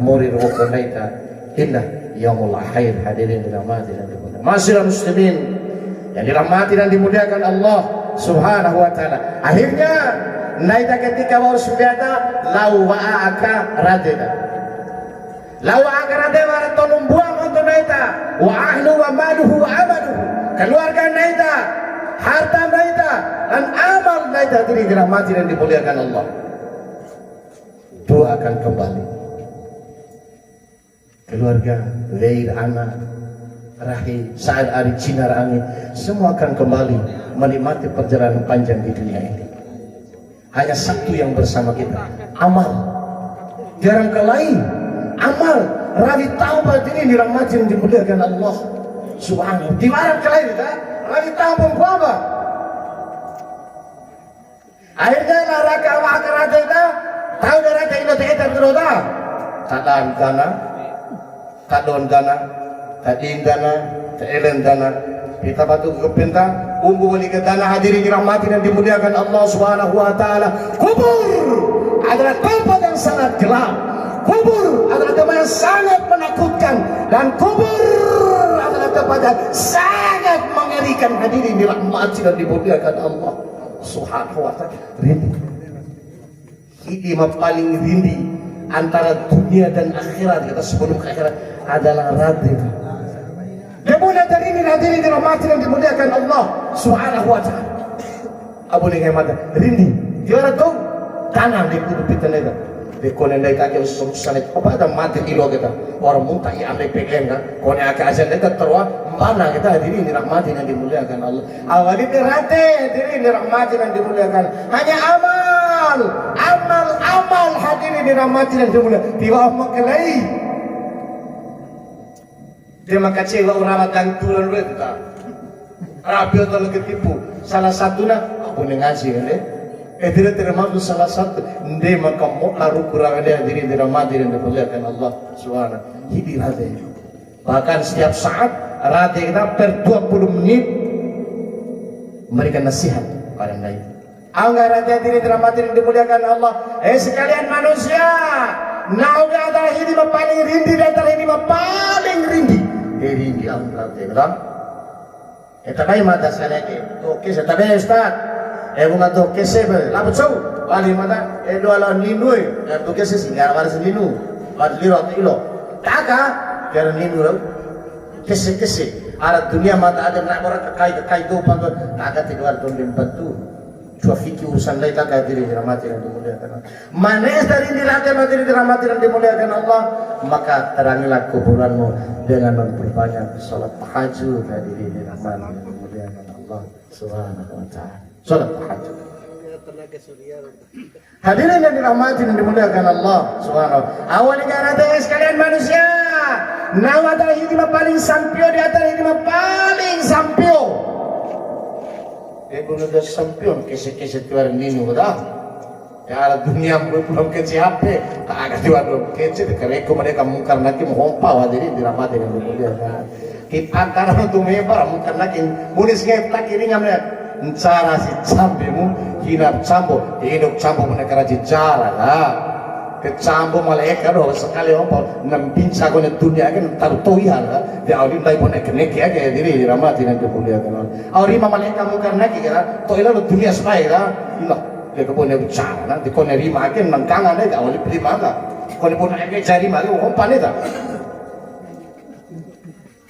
murid wakonaita indah yaumul akhir hadirin dirahmati dan dimuliakan. Masyaallah muslimin yang dirahmati dan dimuliakan Allah Subhanahu wa taala. Akhirnya naita ketika baru sembiata lau wa'aka radeda. Lau wa'aka radeda tolong buang untuk naita wa ahlu wa maluhu wa amaluhu. Keluarga naita, harta naita dan amal naita diri dirahmati dan dimuliakan Allah. Doa akan kembali. Keluarga, leir anak, rahim, saat hari cinar angin, semua akan kembali menikmati perjalanan panjang di dunia ini. Hanya satu yang bersama kita, amal. Jarang kelain, amal. Rabi taubat ini dirahmati dan dimuliakan Allah Subhanahu. Di mana kelain kita? Rabi taubat apa? Akhirnya laraka wa akarata kita, tahu darata ilo kita beroda. Tadan kana. Kadon dana, kadin dana, keelen dana. Kita batu kepinta, umbu balik ke dana hadirin dirahmati dan dimuliakan Allah Subhanahu wa taala. Kubur adalah tempat yang sangat gelap. Kubur adalah tempat yang sangat menakutkan dan kubur adalah tempat yang sangat mengerikan hadirin dirahmati dan dimuliakan Allah Subhanahu wa taala. Rindi. Hidimah paling rindi antara dunia dan akhirat kita sebelum ke akhirat adalah radhi. Kemudian dari ini hadirin dirahmati dan dimuliakan Allah Subhanahu wa taala. Abu ni hemat rindi. Dia orang tu tanam di kudu pitane dah. Di konen dai kaki susah apa ada mati kilo kita. Orang muntah yang ambil pegang kan. Konen akak aja kita terwa mana kita hadirin dirahmati dan dimuliakan Allah. Awalnya dirate hadirin dirahmati dan dimuliakan. Hanya amal hadirin dirahmati dan dimuliakan. Tiba maklai. Dia maka cewa orang dan turun kita. Rapi atau lagi tipu. Salah satunya aku ngaji kan deh. Tidak termasuk salah satu. Dia maka lalu kurang dia diri dirahmati dan dimuliakan Allah Subhanahu. Hidup hati. Bahkan setiap saat rati kita per 20 menit memberikan nasihat pada mereka. Anggaran diri dirahmati dan dimuliakan Allah. Sekalian manusia. Nah ada hidup paling rindi dan hidup paling rindi. Rindi angkat betul? Tapi mata saya ke, okey saya tapi Ustaz. Bunga tu kese ber, lalu cau. Wali mata, dua lawan linui. Tu kese singgah waris linu, waris liro tu ilo. Taka, kerana linu lalu. Kese. Ada dunia mata ada nak orang kai tu pantu. Taka tiga tu limpat tu. Cua fikir urusan lain tak diri dirahmati dan dimuliakan Allah. Manis dari dilatih materi dirahmati dan dimuliakan Allah, maka terangilah kuburanmu dengan memperbanyak salat tahajud dan diri dirahmati dan dimuliakan Allah Subhanahu wa taala. Salat tahajud. Hadirin yang dirahmati dan dimuliakan Allah Subhanahu. Awal negara sekalian manusia, nawa adalah hidimah paling sampio di antara hidimah paling sampio. Ibu udah sampion kese-kese tuar nini udah. Ya dunia belum kece HP, tak ada juga belum kece. Kereko mereka mungkar nanti menghompa hadirin dirahmati dan dimuliakan. Kita antara untuk mebar mungkar nanti munis ngetak kirinya melihat. Cara si cambemu hinap cambo, hidup cambo mereka rajin cara lah. Kecambo malaikat roh sekali orang nampinsa kau dunia kan taruh toihan lah. Dia awalin lagi pun eknek ya kayak diri diramati nanti dimuliakan. Awalin malaikat muka nak kira toilah dunia supaya lah. Ilah dia kepone bicara nanti kau nerima kan nangkangan dia awalin prima lah. Kau ni pun eknek cari mari orang panen dah.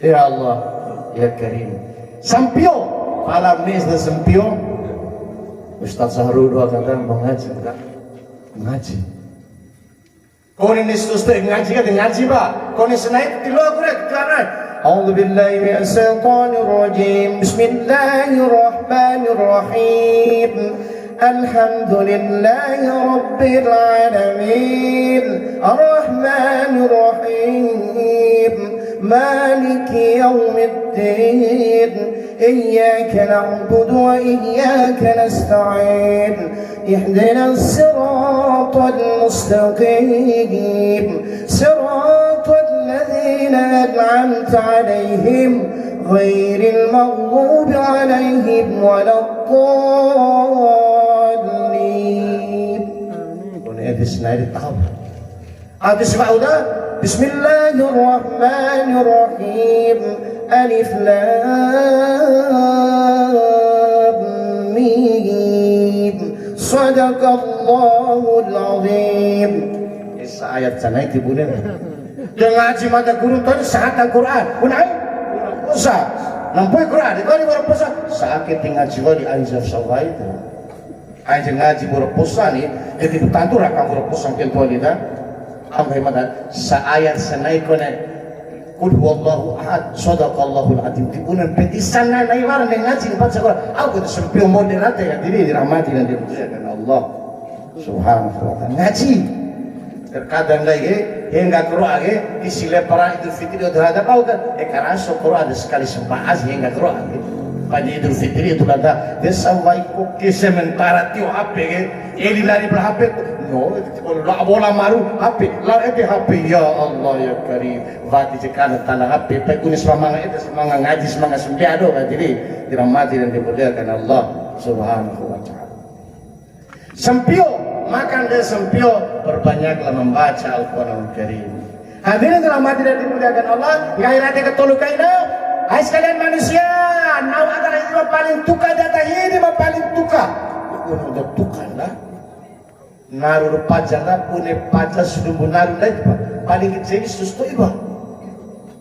Ya Allah ya Karim. Sampio malam ni sudah sampio. Ustaz Sahrul dua kata mengaji tak? Mengaji. Kau ni susah ngaji kan ngaji ba? Kau ni senai tilah korek tilah. A'udzu billahi minash shaitanir rajim. Bismillahirrahmanirrahim. Alhamdulillahi rabbil alamin. Arrahmanir rahim. Maliki yaumiddin. إياك نعبد وإياك نستعين اهدنا الصراط المستقيم صراط الذين أنعمت عليهم غير المغضوب عليهم ولا الضالين. بسم الله الرحمن الرحيم ألف لام ميم صدق الله العظيم. Ayat sana itu boleh. Dengan ngaji mata guru tadi saat Al-Quran. Bunai, usah. Nampai Quran. Itu ni berpuasa. Sakit ngaji wali Aizah Sawai itu. Aizah ngaji berpuasa ni. Jadi bertantu rakam berpuasa kentua kita. Ampai mata. Ayat sana ikone. Qul huwallahu ahad, sadaqallahul azim. Dibunan petisan na iwaran ng ngaji baca Quran. Aku tu sempio model ate ya diri dirahmati dan dimuliakan Allah Subhanahu wa taala. Ngaji. Terkadang lagi hingga Quran isile para Idul Fitri terhadap au kan karena Quran ada sekali sembahas hingga Quran. Pada Idul Fitri itu kata desawai ko ke sementara tio HP ele lari per HP no la bola maru HP la HP ya Allah ya Karim vati cekan tanah HP pe kunis semangat itu semangat ngaji semangat sembiado jadi dirahmati dan dimuliakan Allah Subhanahu wa taala. Sempio makan dan sempio berbanyaklah membaca Al-Qur'an Karim. Hadirin dirahmati dan dimuliakan Allah, gairate ketulukaina. Hai sekalian manusia, nau adalah hidimah paling tuka data hidimah paling tuka. Udah tuka lah. Naru pajala pune paja sudumbu naru lah itu paling kecil sustu iba.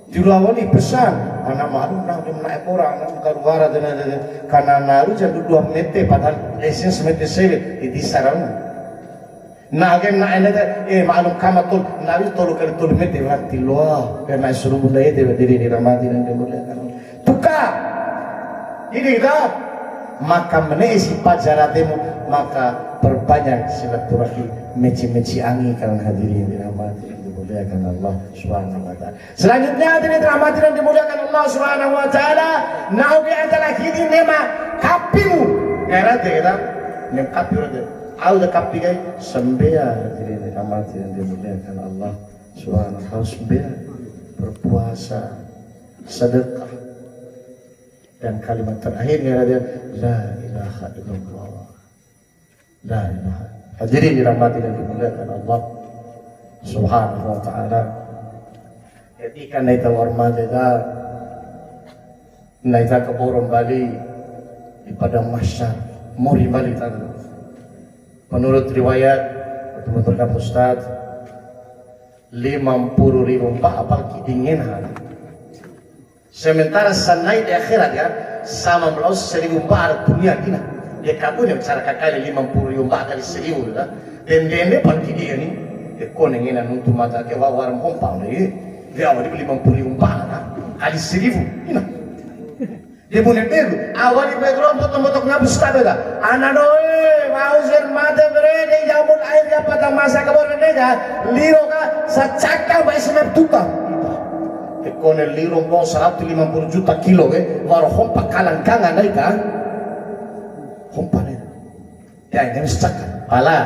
Diulawali pesan, anak malu nak naik orang, nak karuara dan karena naru jadi 2 meter padahal lesen semeter sebe di sarana. Nagem na enada maalum kama tol nabi tolu kali tolu meter waktu loa karena suruh bunda itu diri ramadi dan dimuliakan. Tuka ini dah maka menesi pajaratemu maka perbanyak silaturahmi meci-meci angin karena hadirin dirahmati dan dimuliakan Allah Subhanahu wa taala. Selanjutnya hadirin dirahmati dan dimuliakan Allah Subhanahu wa taala, nau di antara hidin nema kapimu. Era kita nem kapiru de. Auda kapi gai sembea hadirin dirahmati dan dimuliakan Allah Subhanahu wa taala. Sembea, berpuasa, sedekah. Dan kalimat terakhirnya dia la ilaha illallah. La ilaha. Hadirin dirahmati dan dimuliakan Allah Subhanahu wa taala. Ketika naita warmada naita keborong Bali di padang mahsyar muri Bali tanah. Menurut riwayat teman-teman Ustaz 50.000 apalagi dingin hari. Sementara sanai di akhirat ya sama melau 1.000 bar dunia kina ya kabun yang cara kakali 50 yumba kali 1000 dah dendene panti dia ni kau nengen anu tu mata ke wawaram hompang ni dia awal 50 yumba kali 1000 ina dia punya pelu awal di background motok-motok ngabus tak ada anak doe mau sir mata berede jamun air ya pada masa kabur nega liro ka sacaka ba semep tuta con il liro un po' 150 juta kilo war hompa kalang kangan dai ka hompa ne ya ini secaka pala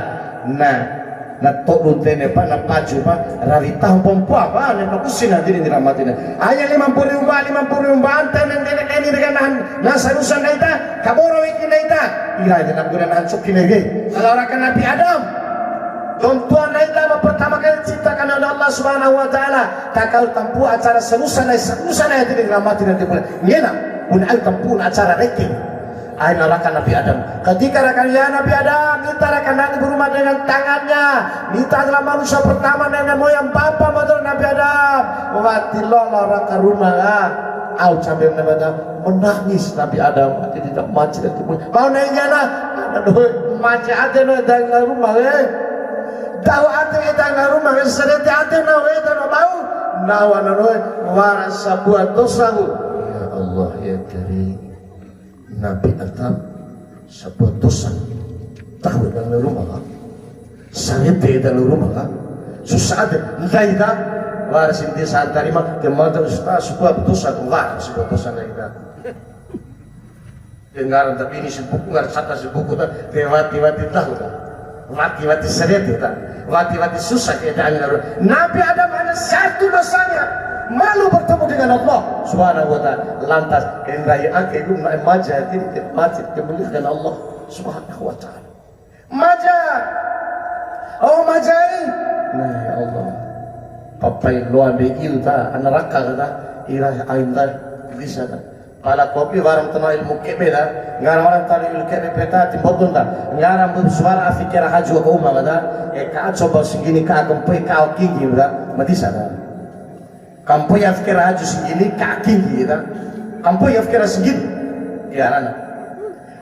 na todo tene pa na paju pa ravita pompa pa ne no kusina diri ni ramatina aya 50 ribu antan ne kani reganan na sarusan daita kaboro iki daita ira de na guna na choki nege kalau rakan nabi adam Tuan daita pertama kali diciptakan oleh Allah Subhanahu wa taala takal tampu acara selusan diri ramatina de ngena pun al tampu acara reki ay narakan Nabi Adam ketika rakan ya Nabi Adam kita rakan Nabi berumah dengan tangannya kita adalah manusia pertama nenek moyang bapa motor Nabi Adam mati lola rakan rumah au sambil Nabi Adam menangis Nabi Adam mati tidak mati dan timbul mau nanya nah aduh mati ada no dalam rumah tahu ada dalam rumah sedeti ada no dan mau nawan no waras sebuah dosa ya Allah ya Karim Nabi Adam sebuah dosa tahu dalam rumah sangat dalam rumah susah ada lainnya waris inti saat terima kemudian sebuah dosa waris sebuah dosa lainnya dengar tapi ini sebuku nggak kata sebuku tak wati tahu tak wati seret tak wati susah kita dengar Nabi Adam hanya satu dosanya malu bertemu dengan Allah Subhanahu wa taala lantas kendai ake gum na maja tin mati kembali dengan Allah Subhanahu wa taala maja oh majai nah ya Allah papai luar begil ta neraka ta ira ainda bisa ta pala kopi warang tena ilmu kebe ta ngaram orang tali ilmu kebe peta timbodun ta ngaram bersuara afikira haju ko umma ta ka coba segini ka gempai ka kingi ta mati sana kampo ya fikira haju segini kaki gitu kampo ya fikira segini ya anak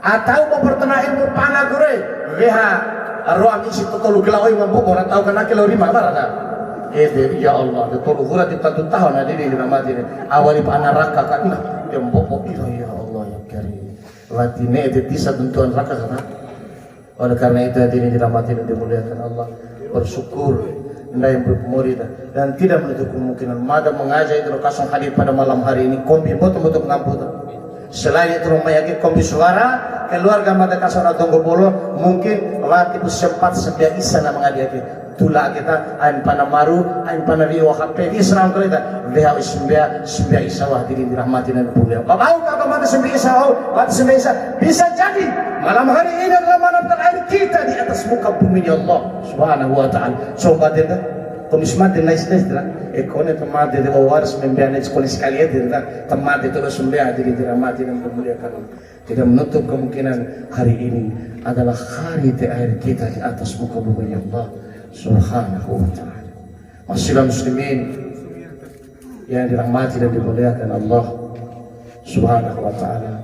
atau mau bertenang ilmu panah gore reha ruang isi totolu kelawai mampu orang tahu kena kilo 5 barata ya Allah totolu gura di tantu tahun ada di ramad ini awali panah raka kan yang bobo ya Allah ya Karim latine itu bisa tentuan raka sana oleh karena itu hadirin di ramad ini dimuliakan Allah bersyukur yang bermurid dan tidak menutup kemungkinan mada mengajar itu kasong hadir pada malam hari ini kombi betul-betul ngamput selain itu rumah yakin kombi suara keluarga mada kasong atau bolo mungkin waktu itu sempat sedia isana mengajar tula kita ain panamaru ain panario HP Islam kita leha ismbia isawah diri dirahmati dan mulia babau kakak mata sembia isawah mata sembia bisa jadi malam hari ini adalah malam terakhir kita di atas muka bumi Allah Subhanahu wa taala coba dia komismat dan lain-lain ekone temade de waris membiane sekolah sekali dia temade terus sembia diri dirahmati dan dimuliakan tidak menutup kemungkinan hari ini adalah hari terakhir kita di atas muka bumi Allah Subhanahu wa ta'ala. Masyarakat muslimin yang dirahmati dan dimuliakan Allah Subhanahu wa ta'ala.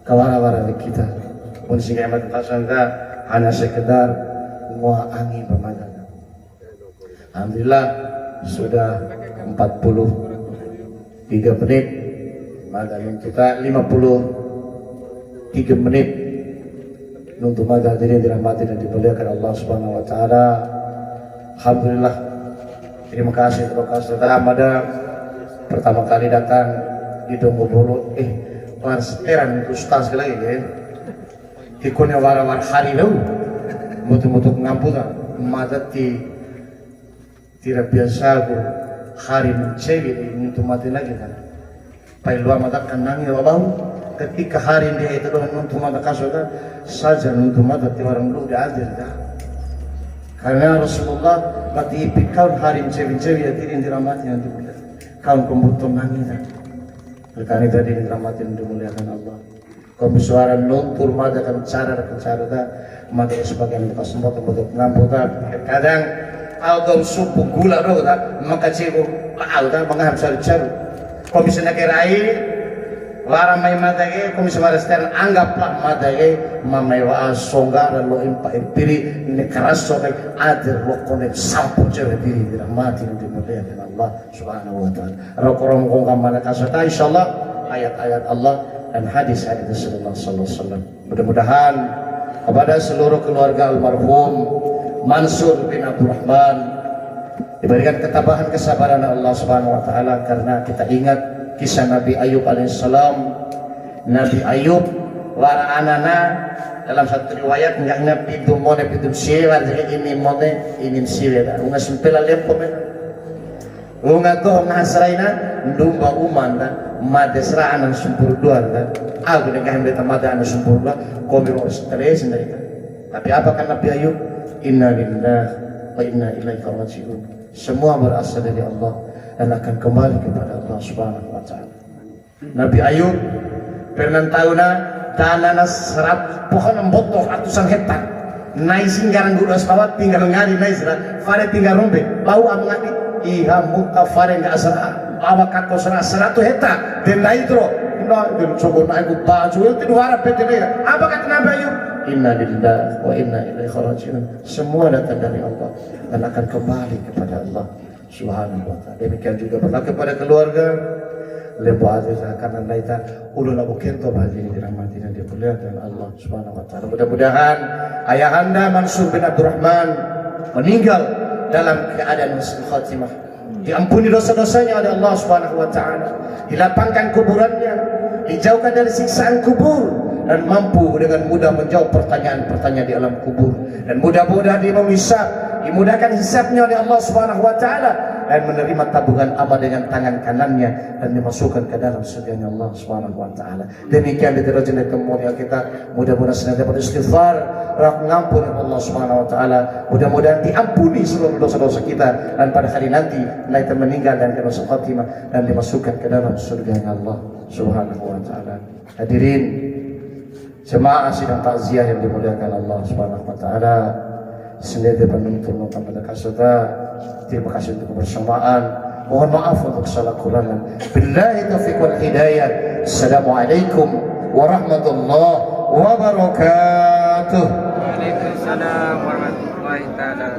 Kawara-wara kita pun sehingga amat tasangka hanya sekedar mu'angi bermadana. Alhamdulillah sudah 43 menit madana kita 53 menit untuk madana diri dirahmati dan dimuliakan Allah Subhanahu wa ta'ala. Alhamdulillah, terima kasih pada pertama kali datang di Donggobolo seteran ustaz lagi ya ikonnya war-war hari lalu mutu-mutu ngampuna madati tidak biasa aku hari mencari untuk mati lagi kan pai luar mata kanang ya bau ketika hari dia itu untuk mata kasudah saja untuk mata tiwarang lu diajar dah karena Rasulullah mati ipikau hari mencari ya diri dirahmati yang dimuliakan kaum pembutuh nanginan karena tadi dirahmati yang dimuliakan Allah kaum suara luntur mada kan cara mada sebagian bekas semua pembutuh ngamputan kadang algam supu gula doh maka cibu pau dah mengaham cari kaum bisa nak kerai Lara may madage kung sumarester anggaplah madage mamay wa songgara lo impa impiri ini karaso kay adir lo konek sampo cewek diri dirahmati nanti mulia Allah subhanahu wa ta'ala. Rokorong kong kamana kasata insyaallah ayat-ayat Allah dan hadis-hadis Rasulullah sallallahu alaihi wasallam. Mudah-mudahan kepada seluruh keluarga almarhum Mansur bin Abdurrahman diberikan ketabahan kesabaran Allah subhanahu wa ta'ala, karena kita ingat kisah Nabi Ayub alaihissalam. Nabi Ayub wara anana dalam satu riwayat enggaknya pintu mone pintu siwa jadi ini mone ini siwa unga sumpela lempo men unga ko nasraina ndumba umanda madesra anan sumpur dua aku dengan beta mada anan sumpur dua komi ro stres mereka. Tapi apa kan Nabi Ayub? Inna lillahi wa inna ilaihi raji'un. Semua berasal dari Allah dan akan kembali kepada Allah subhanahu wa ta'ala. Nabi Ayub pernah tahu na tanah serap pohon botoh ratusan hektar naik singgaran gudas bawah tinggal ngari naik serap fare tinggal rombe bau amngani iha muka fare nggak serap awak kako serap 100 hektar dan naik tro dan coba naik baju itu dua PT apa kata Nabi Ayub? Inna lillahi wa inna ilaihi raji'un. Semua datang dari Allah dan akan kembali kepada Allah subhanahu wa ta'ala. Demikian juga berlaku kepada keluarga lepo aziz karena naita ulul abu kento bagi dirahmati dan dimuliakan Allah subhanahu wa ta'ala. Mudah-mudahan ayahanda Mansur bin Abdurrahman meninggal dalam keadaan husnul khatimah, diampuni dosa-dosanya oleh Allah subhanahu wa ta'ala, dilapangkan kuburannya, dijauhkan dari siksaan kubur, dan mampu dengan mudah menjawab pertanyaan-pertanyaan di alam kubur, dan mudah-mudahan dia menghisab, dimudahkan hisabnya oleh Allah subhanahu wa ta'ala, dan menerima tabungan amal dengan tangan kanannya dan dimasukkan ke dalam surganya Allah subhanahu wa ta'ala. Demikian di derajat mulia kita, mudah-mudahan senantiasa beristighfar, mengampuni Allah subhanahu wa ta'ala, mudah-mudahan diampuni seluruh dosa-dosa kita, dan pada hari nanti kita meninggal dan kena khatimah dan dimasukkan ke dalam surganya Allah subhanahu wa ta'ala. Hadirin jemaah sidang takziah yang dimuliakan Allah subhanahu wa ta'ala, sendiri penuntut nonton pada kasota, terima kasih untuk kebersamaan, mohon maaf untuk salah kurangan. Billahi taufiq wal hidayah. Assalamualaikum warahmatullahi wabarakatuh. Waalaikumsalam warahmatullahi taala